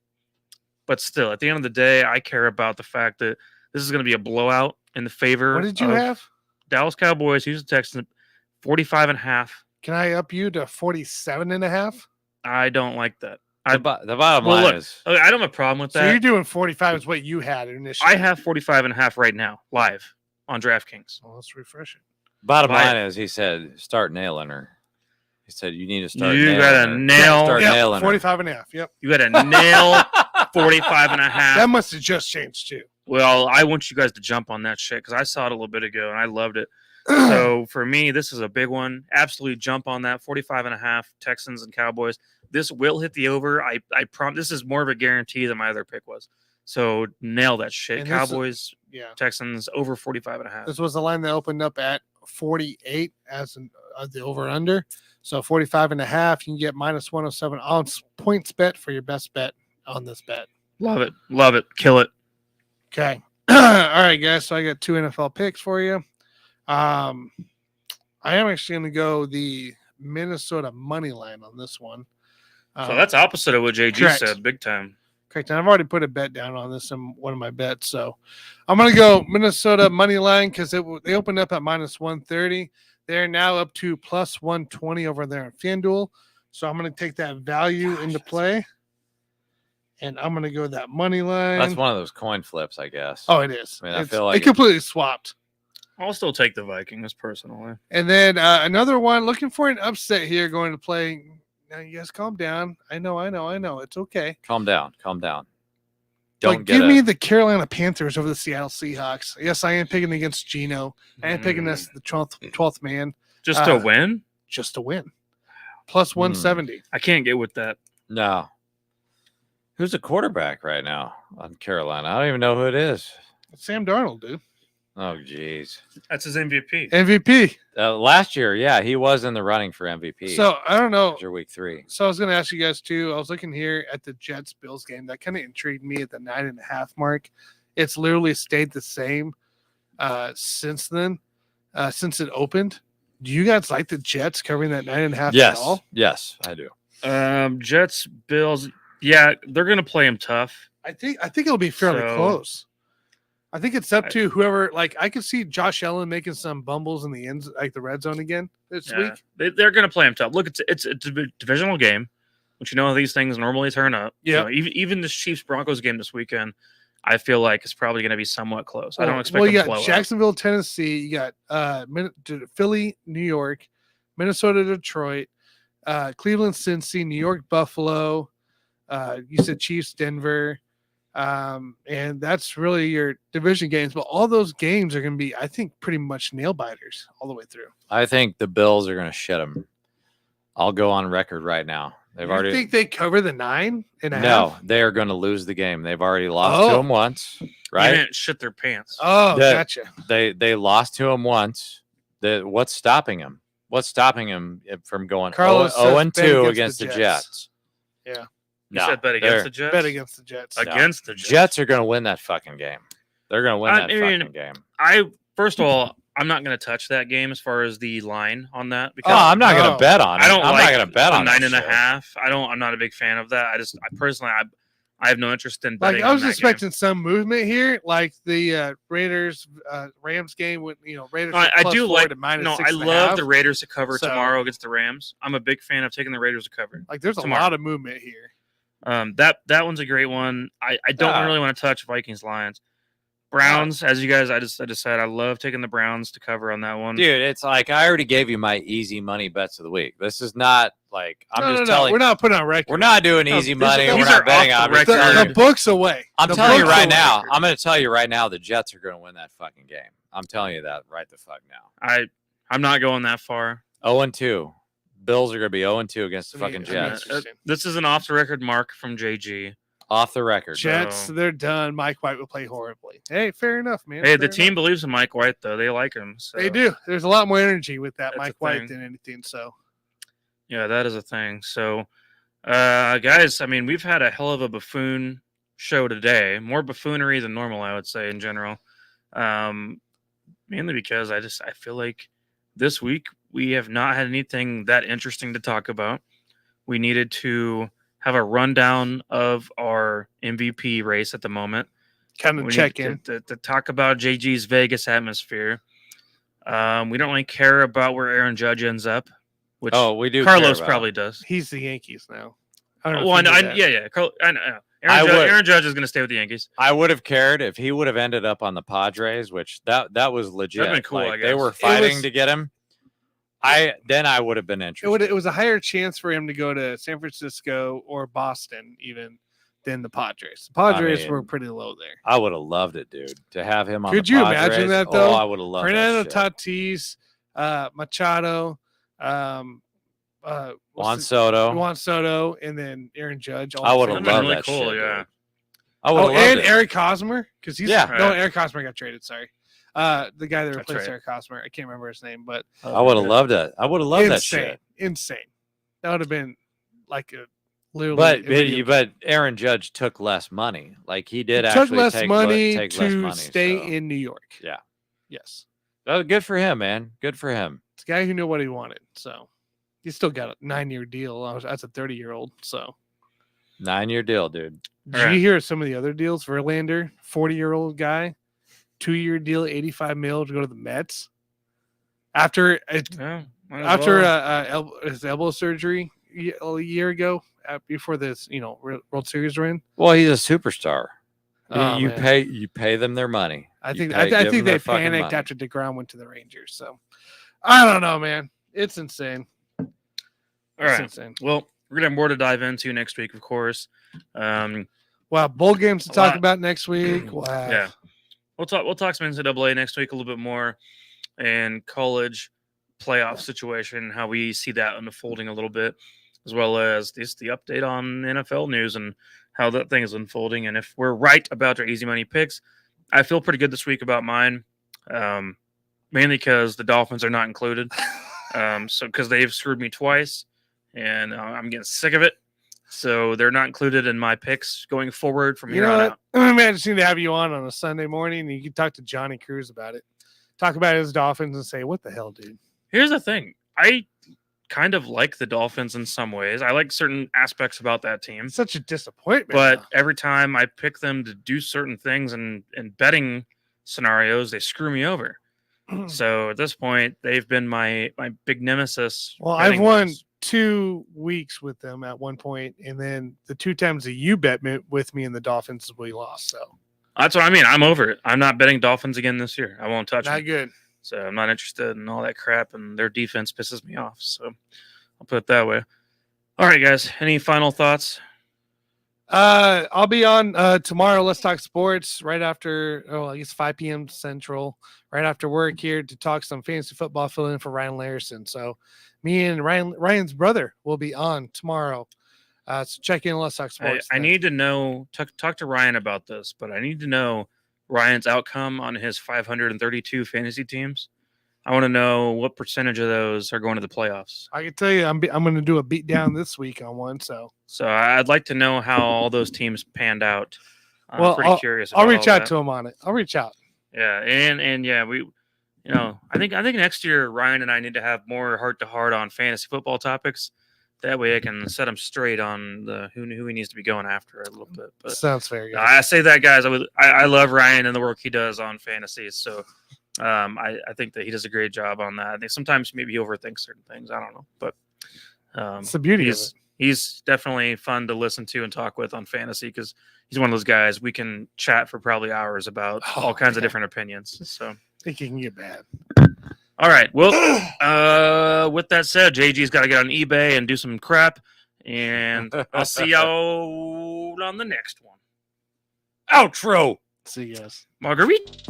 But still, at the end of the day, I care about the fact that this is going to be a blowout in the favor. What did you have? Dallas Cowboys, Houston Texans, 45.5. Can I up you to 47.5? I don't like that. The bottom line is I don't have a problem with that. So you're doing 45 is what you had initially. I have 45.5 right now, live on DraftKings. Well, let's refresh it. bottom line is he said start nailing her. He said you need to start. You nailing gotta her. nail. Start Yep, nailing her. 45.5. Yep. You got to nail 45.5. That must have just changed too. Well, I want you guys to jump on that shit because I saw it a little bit ago and I loved it. So for me, this is a big one. Absolutely jump on that 45.5 Texans and Cowboys. This will hit the over. I promise. This is more of a guarantee than my other pick was. So nail that shit. And Cowboys, Yeah. Texans over 45.5. This was the line that opened up at 48 as the over under. So 45.5, you can get -107 on Points Bet for your best bet on this bet. Love it. Love it. Kill it. Okay. All right, guys. So I got 2 NFL picks for you. I am actually going to go the Minnesota money line on this one. So that's opposite of what JG correct. said, big time. Correct. And I've already put a bet down on this in one of my bets. So I'm going to go Minnesota money line because they opened up at -130. They're now up to +120 over there in FanDuel. So I'm going to take that value into play. And I'm going to go that money line. That's one of those coin flips, I guess. Oh, it is. I mean, I feel like it completely swapped. I'll still take the Vikings personally. And then another one, looking for an upset here, going to play. Now, you guys calm down. I know. It's okay. Calm down. But Don't give get me it. the Carolina Panthers over the Seattle Seahawks. Yes, I am picking against Geno. I am picking this the 12th man. Just to win? Just to win. +170. I can't get with that. No. Who's the quarterback right now on Carolina? I don't even know who it is. Sam Darnold, dude. Oh, geez. That's his MVP. MVP. Last year, yeah, he was in the running for MVP. So I don't know. After week 3. So I was going to ask you guys too. I was looking here at the Jets Bills game. That kind of intrigued me at the 9.5 mark. It's literally stayed the same since then, since it opened. Do you guys like the Jets covering that 9.5 at all? Yes, I do. Jets, Bills. Yeah, they're gonna play him tough. I think it'll be fairly So- close. I think it's up to whoever. Like I could see Josh Allen making some bumbles in the ends, like the red zone again this Yeah, week. they're gonna play him tough. Look, it's a divisional game, which you know how these things normally turn up. Yeah. Even this Chiefs Broncos game this weekend, I feel like it's probably gonna be somewhat close. I don't expect. Well, you them to got blow out. Jacksonville, Tennessee. You got Philly, New York, Minnesota, Detroit, Cleveland, Cincy, New York, Buffalo. You said Chiefs, Denver. And that's really your division games, but all those games are going to be, I think, pretty much nail biters all the way through. I think the Bills are going to shit them. I'll go on record right now. You think they cover the 9.5? No, they are going to lose the game. They've already lost to them once, They right? didn't shit their pants. Oh, gotcha. They lost to them once. What's stopping them? What's stopping them from going Carlos 0-2 says bet against the Jets. Jets? Yeah. You said bet against the Jets. Bet against the Jets. Against the Jets. Jets are going to win that fucking game. They're going to win that fucking game. First of all, I'm not going to touch that game as far as the line on that because I'm not going to bet on it. I don't. I'm like not going to bet on 9.5. I'm not a big fan of that. I personally, I have no interest in betting. Like I was on that expecting some movement here, like the Raiders Rams game with Raiders. No, I do like. To minus No, 6.5. I love the Raiders to cover So- tomorrow against the Rams. I'm a big fan of taking the Raiders to cover. Like there's tomorrow. a lot of movement here. That one's a great one. I don't really want to touch Vikings Lions. Browns, as you guys, I just said, I love taking the Browns to cover on that one. Dude, it's like I already gave you my easy money bets of the week. This is not like I'm just No. telling. We're not putting on record. We're not doing easy money. these We're are not betting off on the it. record. The book's away. I'm The telling you book's right away. now. I'm going to tell you right now. The Jets are going to win that fucking game. I'm telling you that right the fuck now. I'm not going that far. 0-2. Bills are going to be 0-2 against the fucking Jets. This is an off the record mark from JG. Off the record. Jets, So- they're done. Mike White will play horribly. Hey, fair enough, man. Hey, Fair the team enough. believes in Mike White though. They like him. So. They do. There's a lot more energy with that That's Mike a White thing. than anything. So Yeah, that is a thing. So, guys, I mean, we've had a hell of a buffoon show today. More buffoonery than normal, I would say, in general. Mainly because I feel like this week we have not had anything that interesting to talk about. We needed to have a rundown of our MVP race at the moment. kind of We check need in. to talk about JG's Vegas atmosphere. We don't really care about where Aaron Judge ends up, which we do. Carlos care about probably does. He's the Yankees now. I don't know Well, if you knew that. yeah. I know. I would. Aaron Judge is going to stay with the Yankees. I would have cared if he would have ended up on the Padres, which that was legit. That'd been cool, Like, I they guess. were It fighting was- to get him. I would have been interested. It was a higher chance for him to go to San Francisco or Boston even than the Padres. The Padres mean, were pretty low there. I would have loved it, dude, to have him on. Could the you Padres. imagine that, though? Oh, I would have loved Fernando that Tatis, shit. Machado, Juan Soto. Juan Soto, and then Aaron Judge. all I the would same have That'd been loved really that cool, shit. yeah. Dude. I would have loved and it. Eric Hosmer, because he's Yeah. no Right. Eric Hosmer got traded. Sorry, the guy that That's replaced right. Eric Hosmer. I can't remember his name, but I would have loved it. I would have loved that insane, shit. insane. That would have been like a literally. But Aaron Judge took less money. Like he did took actually less take money take to less money, stay so. in New York. Yeah. Yes, Good for him, man. Good for him. it's a guy who knew what he wanted. So he still got a 9-year deal. That's a 30-year-old. So 9-year deal, dude. did All you hear some of the other deals? Verlander, 40-year-old guy, 2-year deal, $85 million to go to the Mets. After Yeah, might as well. his elbow surgery a year ago, before this World Series win. Well, he's a superstar. Oh, you man. pay them their money. I You think pay- I give them think their they fucking panicked money. after DeGrom went to the Rangers. So I don't know, man. It's insane. All It's right. insane. Well, we're gonna have more to dive into next week, of course. Wow, bowl games to A talk lot. about next week. Wow. Yeah, we'll talk some NCAA next week a little bit more, and college playoff situation, how we see that unfolding a little bit, as well as the update on NFL news and how that thing is unfolding. And if we're right about our easy money picks, I feel pretty good this week about mine. Mainly because the Dolphins are not included. So because they've screwed me twice, and I'm getting sick of it. So they're not included in my picks going forward from You here know on what? out. I'm interesting to have you on a Sunday morning, and you can talk to Johnny Cruz about it. Talk about his Dolphins and say, "What the hell, dude?" Here's the thing. I kind of like the Dolphins in some ways. I like certain aspects about that team. It's such a disappointment. But though. every time I pick them to do certain things in betting scenarios, they screw me over. So at this point, they've been my big nemesis. Well, I've betting won wise. 2 weeks with them at one point, and then the 2 times that you bet with me in the Dolphins, we lost. So That's what I mean. I'm over it. I'm not betting Dolphins again this year. I won't touch not them. good. So I'm not interested in all that crap, and their defense pisses me off. So I'll put it that way. All right, guys. Any final thoughts? I'll be on tomorrow. Let's talk sports right after. I guess 5 p.m. Central, right after work here to talk some fantasy football. Fill in for Ryan Larison. So me and Ryan's brother will be on tomorrow. So check in. Let's talk sports. I need to know. Talk to Ryan about this, but I need to know Ryan's outcome on his 532 fantasy teams. I want to know what percentage of those are going to the playoffs. I can tell you, I'm going to do a beat down this week on one. So I'd like to know how all those teams panned out. Well, pretty curious. I'll about reach all out that. to him on it. I'll reach out. Yeah, and yeah, I think next year Ryan and I need to have more heart to heart on fantasy football topics. That way I can set him straight on the who he needs to be going after a little bit. But Sounds fair. Guys. I say that, guys. I love Ryan and the work he does on fantasy. So I think that he does a great job on that. I think sometimes maybe he overthinks certain things. I don't know, but it's the beauty of it. He's definitely fun to listen to and talk with on fantasy because he's one of those guys we can chat for probably hours about all kinds of different opinions. So I think he can get bad. all right. Well, with that said, JG's got to get on eBay and do some crap, and I'll see y'all on the next one. Outro. See you guys. Marguerite.